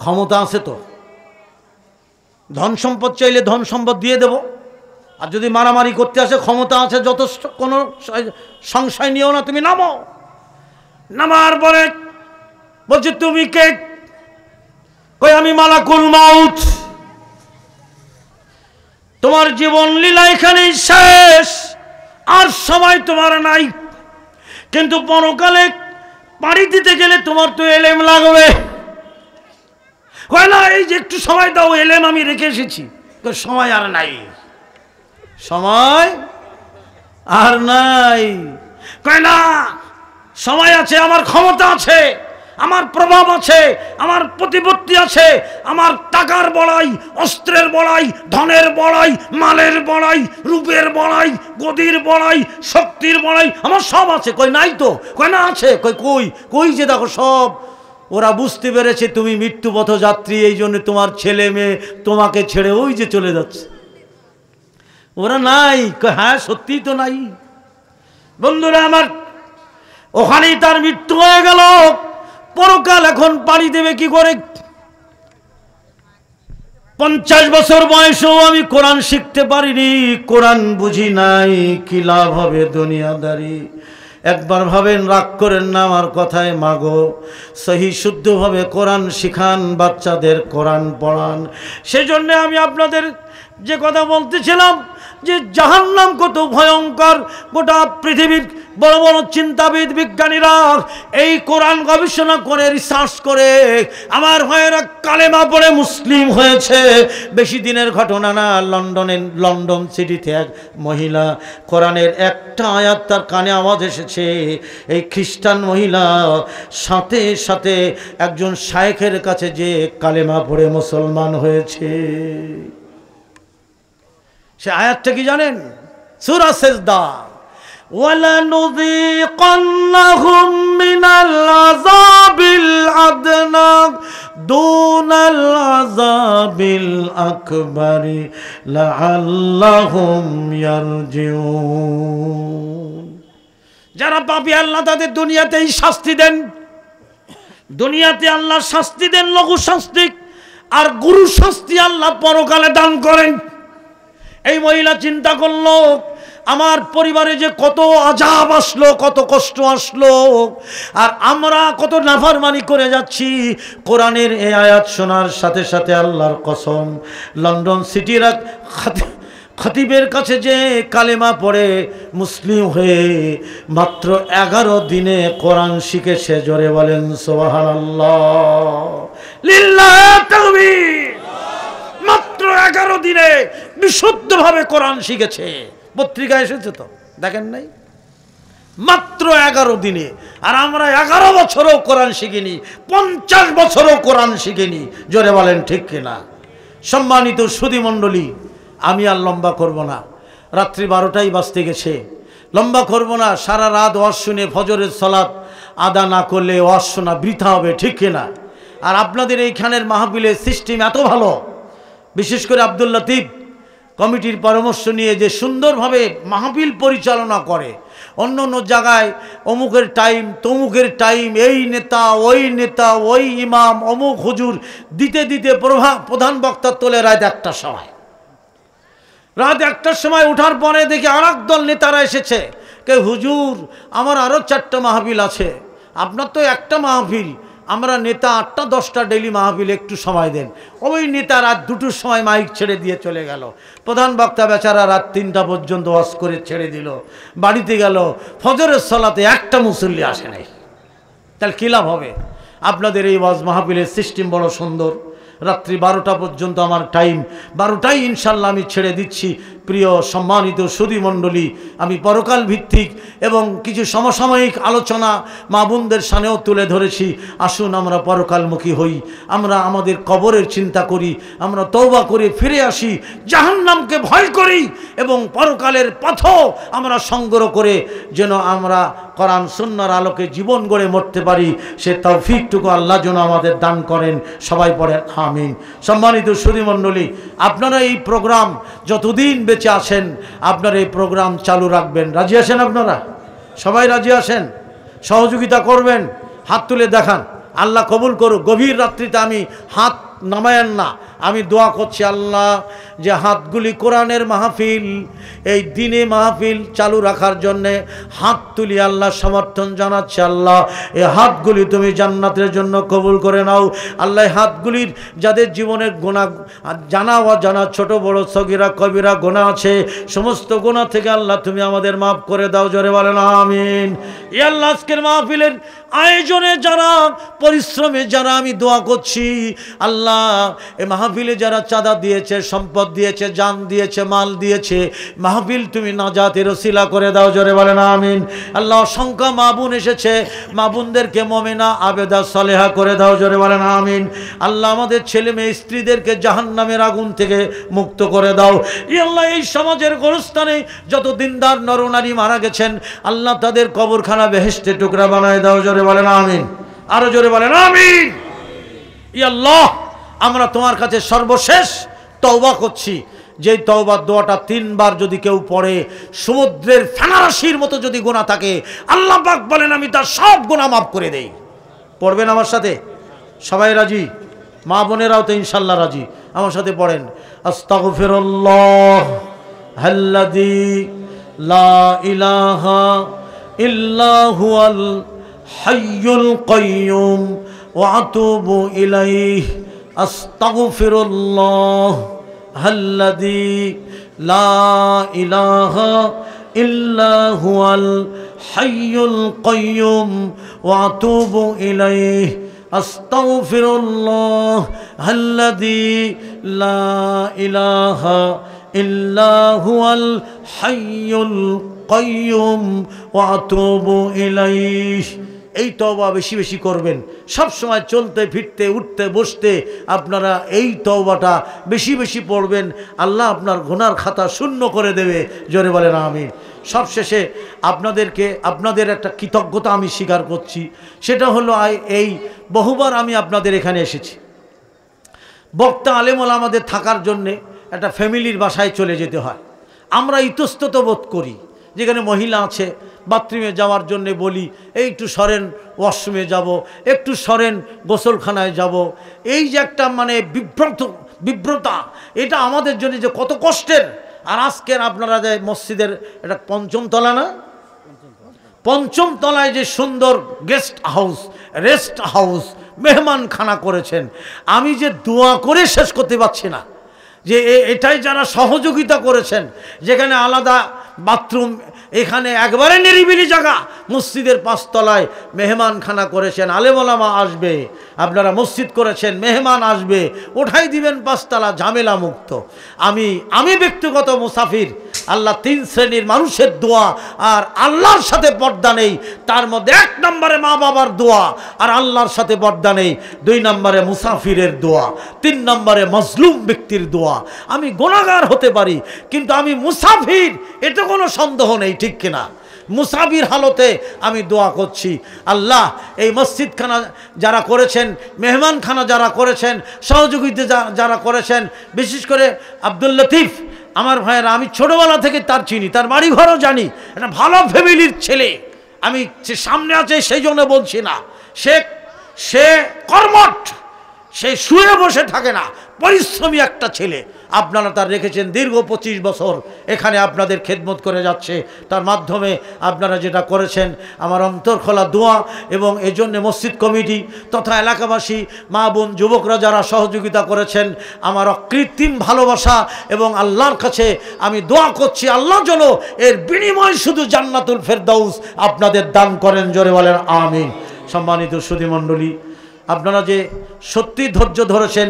ক্ষমতা আছে তো, ধন সম্পদ চাইলে ধন সম্পদ দিয়ে দেব, আর যদি মারামারি করতে আসে ক্ষমতা আছে যথেষ্ট, কোনো সংশয় নিও না, তুমি নামো। নামার পরে বলছে তুমি কে? কই আমি মালাকুল মাউত, তোমার জীবন লীলা এখানেই শেষ, আর সময় তোমার নাই, কিন্তু পরকালে পাড়ি দিতে গেলে তোমার তো এলেম লাগবে। কয় না এই যে একটু সময় দাও, এলেম আমি রেখে এসেছি। সময় আর নাই, সময় আর নাই। কয় না সময় আছে, আমার ক্ষমতা আছে, আমার প্রভাব আছে, আমার প্রতিপত্তি আছে, আমার টাকার বড়াই, অস্ত্রের বড়াই, ধনের বড়াই, মালের বড়াই, রূপের বড়াই, গদির বড়াই, শক্তির বড়াই, আমার সব আছে। কই নাই তো? কই না আছে। কই কই যে দেখো সব। ওরা বুঝতে পেরেছে তুমি মৃত্যুপথ যাত্রী, এই জন্য তোমার ছেলে মেয়ে তোমাকে ছেড়ে ওই যে চলে যাচ্ছে। ওরা নাই। হ্যাঁ সত্যিই তো নাই। বন্ধুরা আমার, ওখানেই তার মৃত্যু হয়ে গেল। পরকাল এখন পাড়ি দেবে কি করে? 50 বছর বয়সেও আমি কোরআন শিখতে পারিনি, কোরআন বুঝি নাই, কি লাভ হবে দুনিয়াদারি? একবার ভাবেন, রাগ করেন না আমার কথায়, মাগো সহি শুদ্ধভাবে কোরআন শিখান, বাচ্চাদের কোরআন পড়ান। সেজন্য আমি আপনাদের যে কথা বলতেছিলাম যে জাহান্নাম কত ভয়ঙ্কর, গোটা পৃথিবীর বড় বড় চিন্তাবিদ বিজ্ঞানীরা এই কোরআন গবেষণা করে রিসার্চ করে আমার ভাইয়েরা কালেমা পড়ে মুসলিম হয়েছে। বেশি দিনের ঘটনা না, লন্ডন সিটিতে এক মহিলা কোরআনের একটা আয়াত তার কানে আওয়াজ এসেছে, এই খ্রিস্টান মহিলা সাথে সাথে একজন শায়েখের কাছে যে কালেমা পড়ে মুসলমান হয়েছে। সে আয়াতটা কি জানেন? সূরা সেজদা, ওয়ালানুযীকান্নাহুম মিনাল আযাবিল আদনা দুনাল আযাবিল আকবারি লাআল্লাহুম ইয়ারজিউন। যারা পাপী আল্লাহ তাদের দুনিয়াতেই শাস্তি দেন, দুনিয়াতে আল্লাহ শাস্তি দেন লঘু শাস্তি, আর গুরু শাস্তি আল্লাহ পরকালে দান করেন। এই মহিলা চিন্তা করলো আমার পরিবারে যে কত আযাব আসলো, কত কষ্ট আসলো, আর আমরা কত নাফরমানি করে যাচ্ছি। কোরআনের এই আয়াত শোনার সাথে সাথে আল্লাহর কসম, লন্ডন সিটির এক খতিবের কাছে যে কালেমা পড়ে মুসলিম হয়ে মাত্র 11 দিনে কোরআন শিখেছে। জোরে বলেন সুবহানাল্লাহ, লিল্লাহি তাকবীর। মাত্র 11 দিনে বিশুদ্ধভাবে কোরআন শিখেছে। পত্রিকা এসেছে তো, দেখেন নাই? মাত্র 11 দিনে। আর আমরা 11 বছরও কোরআন শিখিনি, 50 বছরও কোরআন শিখিনি। জোরে বলেন ঠিক কিনা? সম্মানিত সুধী মণ্ডলী, আমি আর লম্বা করব না, রাত্রি 12টাই বাজতে গেছে, লম্বা করব না। সারা রাত ওয়াজ শুনে ফজরের সালাত আদা না করলে ওয়াজ শোনা বৃথা হবে, ঠিক কিনা? আর আপনাদের এইখানের মাহফিলের সিস্টেম এত ভালো, বিশেষ করে আব্দুল লতিফ কমিটির পরামর্শ নিয়ে যে সুন্দরভাবে মাহফিল পরিচালনা করে। অন্য অন্য জায়গায় অমুকের টাইম তমুকের টাইম, এই নেতা ওই নেতা, ওই ইমাম অমুক হুজুর দিতে দিতে প্রধান বক্তা তোলে রাত 1টার সময়। রাত 1টার সময় ওঠার পরে দেখি আর একদল নেতারা এসেছে, কে হুজুর আমার আরও 4টা মাহফিল আছে, আপনার তো একটা মাহফিল, আমরা নেতা 8টা 10টা ডেলি মাহফিল, একটু সময় দেন। ওই নেতা রাত 2টোর সময় মাইক ছেড়ে দিয়ে চলে গেল। প্রধান বক্তা বেচারা রাত 3টা পর্যন্ত ওয়াজ করে ছেড়ে দিল, বাড়িতে গেল। ফজরের সালাতে একটা মুসল্লি আসে নাই। তাহলে কী লাভ হবে? আপনাদের এই ওয়াজ মাহফিলের সিস্টেম বড় সুন্দর। রাত্রি 12টা পর্যন্ত আমার টাইম, 12টাই ইনশাল্লাহ আমি ছেড়ে দিচ্ছি। প্রিয় সম্মানিত সুধী মণ্ডলী, আমি পরকাল ভিত্তিক এবং কিছু সমসাময়িক আলোচনা মা বোনদের সামনেও তুলে ধরেছি। আসুন আমরা পরকালমুখী হই, আমরা আমাদের কবরের চিন্তা করি, আমরা তওবা করে ফিরে আসি, জাহান্নামকে ভয় করি এবং পরকালের পথও আমরা সংগ্রহ করে যেন আমরা কোরআন সুন্নাহর আলোকে জীবন গড়ে মরতে পারি, সে তৌফিকটুকু আল্লাহ যেন আমাদের দান করেন। সবাই পড়েন আমিন। সম্মানিত সুধী মণ্ডলী, আপনারা এই প্রোগ্রাম যতদিন বেঁচে আছেন আপনারা এই প্রোগ্রাম চালু রাখবেন। রাজি আছেন আপনারা? সবাই রাজি আছেন? সহযোগিতা করবেন? হাত তুলে দেখান, আল্লাহ কবুল করুক। গভীর রাত্রিতে আমি হাত নামায়েন না, আমি দোয়া করছি আল্লাহ যে হাতগুলি কোরআনের মাহফিল, এই দিনে মাহফিল চালু রাখার জন্যে হাত তুলি আল্লাহ সমর্থন জানাচ্ছে। আল্লাহ এই হাতগুলি তুমি জান্নাতের জন্য কবুল করে নাও। আল্লাহ হাতগুলির যাদের জীবনের গুনাহ জানা অজানা ছোট বড় সগীরা কবিরা গুনাহ আছে, সমস্ত গুনাহ থেকে আল্লাহ তুমি আমাদের মাফ করে দাও। জোরে বলেন আমিন। এ আল্লাহ আজকের মাহফিলের আয়োজনে যারা পরিশ্রমে যারা আমি দোয়া করছি আল্লাহ, এই মাহফিলে যারা চাঁদা দিয়েছে, সম্পদ দিয়েছে, জান দিয়েছে, মাল দিয়েছে, মাহফিল তুমি নাজাতের ওসিলা করে দাও। জোরে বলেন আমিন। আল্লাহ অসংখ্য মা বোন এসেছে, মা বোনদেরকে মুমিনা আবেদা সালেহা করে দাও। জোরে বলেন আমিন। আল্লাহ আমাদের ছেলে মেয়ে স্ত্রীদেরকে জাহান্নামের আগুন থেকে মুক্ত করে দাও। ই আল্লাহ এই সমাজের গোরস্থানে যত দিনদার নরনারী মারা গেছেন আল্লাহ তাদের কবরখানা বেহেশতে টুকরা বানায় দাও। জোরে বলেন আমিন। আরো জোরে বলেন আমিন। ই আল্লাহ আমরা তোমার কাছে সর্বশেষ তওবা করছি, যেই তওবার দোয়াটা 3 বার যদি কেউ পড়ে সমুদ্রের ফেনারাশির মতো যদি গুনাহ থাকে আল্লাহ পাক বলেন আমি তার সব গুনাহ মাফ করে দেই। পড়বেন আমার সাথে? সবাই রাজি? মা বোনেরাও তো ইনশাল্লাহ রাজি। আমার সাথে পড়েন আস্তাগফিরুল্লাহ আল্লাযী লা ইলাহা ইল্লা হুয়াল হাইয়ুল কাইয়্যুম ওয়া আতুবু ইলাইহি। আস্তাগফিরুল্লাহ আল্লাযী লা ইলাহা ইল্লা হুয়াল হাইয়ুল কাইয়্যুম ওয়া আতুবু ইলাইহি। আস্তাগফিরুল্লাহ আল্লাযী লা ইলাহা ইল্লা হুয়াল হাইয়ুল কাইয়্যুম ওয়া আতুবু ইলাইহি। এই তওবা বেশি বেশি করবেন, সব সময় চলতে ফিরতে উঠতে বসতে আপনারা এই তওবাটা বেশি বেশি পড়বেন। আল্লাহ আপনার গুনার খাতা শূন্য করে দেবে। জোরে বলেন আমিন। সবশেষে আপনাদের একটা কৃতজ্ঞতা আমি স্বীকার করছি, সেটা হলো এই বহুবার আমি আপনাদের এখানে এসেছি। বক্তা আলেম ওলামাদের থাকার জন্যে একটা ফ্যামিলির বাসায় চলে যেতে হয়। আমরা ইতস্তত বোধ করি, যেখানে মহিলা আছে বাথরুমে যাওয়ার জন্য বলি এই একটু সরেন, ওয়াশরুমে যাব, একটু সরেন, গোসলখানায় যাব। এই যে একটা মানে বিব্রতা, এটা আমাদের জন্য যে কত কষ্টের। আর আজকের আপনারা যে মসজিদের এটা 5ম তলা না, 5ম তলায় যে সুন্দর গেস্ট হাউস, রেস্ট হাউস, মেহমানখানা করেছেন, আমি যে দোয়া করে শেষ করতে পারছি না যে এটাই যারা সহযোগিতা করেছেন, যেখানে আলাদা বাথরুম, এখানে একবারে নিরিবিলি জায়গা, মসজিদের 5 তলায় মেহমানখানা করেছেন, আলেম ওলামা আসবে, আপনারা মসজিদ করেছেন, মেহমান আসবে, ওঠাই দিবেন 5 তলা, ঝামেলা মুক্ত। আমি ব্যক্তিগত মুসাফির। আল্লাহ 3 শ্রেণীর মানুষের দোয়া আর আল্লাহর সাথে পর্দা নেই, তার মধ্যে 1 নম্বরে মা বাবার দোয়া আর আল্লাহর সাথে পর্দা নেই, 2 নম্বরে মুসাফিরের দোয়া, 3 নম্বরে মজলুম ব্যক্তির দোয়া। আমি গুনাহগার হতে পারি কিন্তু আমি মুসাফির, এটা কোনো সন্দেহ নেই, ঠিক কিনা? মুসাফির হালতে আমি দোয়া করছি। আল্লাহ এই মসজিদখানা যারা করেছেন, মেহমানখানা যারা করেছেন, সহযোগিতা যারা করেছেন, বিশেষ করে আব্দুল লতিফ আমার ভাইয়েরা, আমি ছোটবেলা থেকে তার চিনি, তার বাড়ি ঘরও জানি, একটা ভালো ফ্যামিলির ছেলে। আমি সামনে আছে সেই জন্য বলছি না, সে কর্মঠ, সে শুয়ে বসে থাকে না, পরিশ্রমী একটা ছেলে। আপনারা তার রেখেছেন দীর্ঘ 25 বছর এখানে আপনাদের খেদমত করে যাচ্ছে। তার মাধ্যমে আপনারা যেটা করেছেন আমার অন্তর খোলা দোয়া, এবং এজন্য মসজিদ কমিটি তথা এলাকাবাসী, মা বোন, যুবকরা যারা সহযোগিতা করেছেন, আমার অকৃত্রিম ভালোবাসা এবং আল্লাহর কাছে আমি দোয়া করছি আল্লাহ যেন এর বিনিময় শুধু জান্নাতুল ফেরদাউস আপনাদের দান করেন। জোরে বলেন আমিন। সম্মানিত সুধীমণ্ডলী, আপনারা যে সত্যি ধৈর্য ধরেছেন,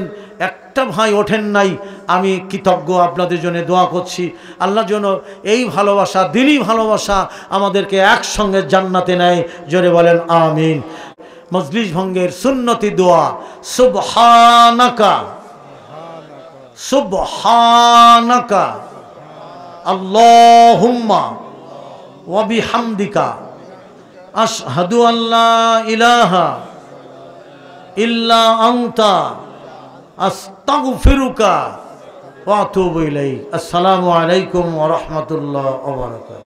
একটা ভাই ওঠেন নাই, আমি কৃতজ্ঞ, আপনাদের জন্য দোয়া করছি। আল্লাহ যেন এই ভালোবাসা, দিনই ভালোবাসা আমাদেরকে একসঙ্গে জান্নাতে নেয়। জোরে বলেন আমিন। মজলিস ভঙ্গের সুন্নতি দোয়া, সুবহানাকা সুবহানাকা আল্লাহুম্মা ওয়া বিহামদিকা আশহাদু আল্লা ইলাহা ইল্লা আনতা আস্তাগফিরুকা ওয়া আতুবু ইলাইক। আসসালামু আলাইকুম ওয়া রাহমাতুল্লাহি ওয়া বারাকাতুহু।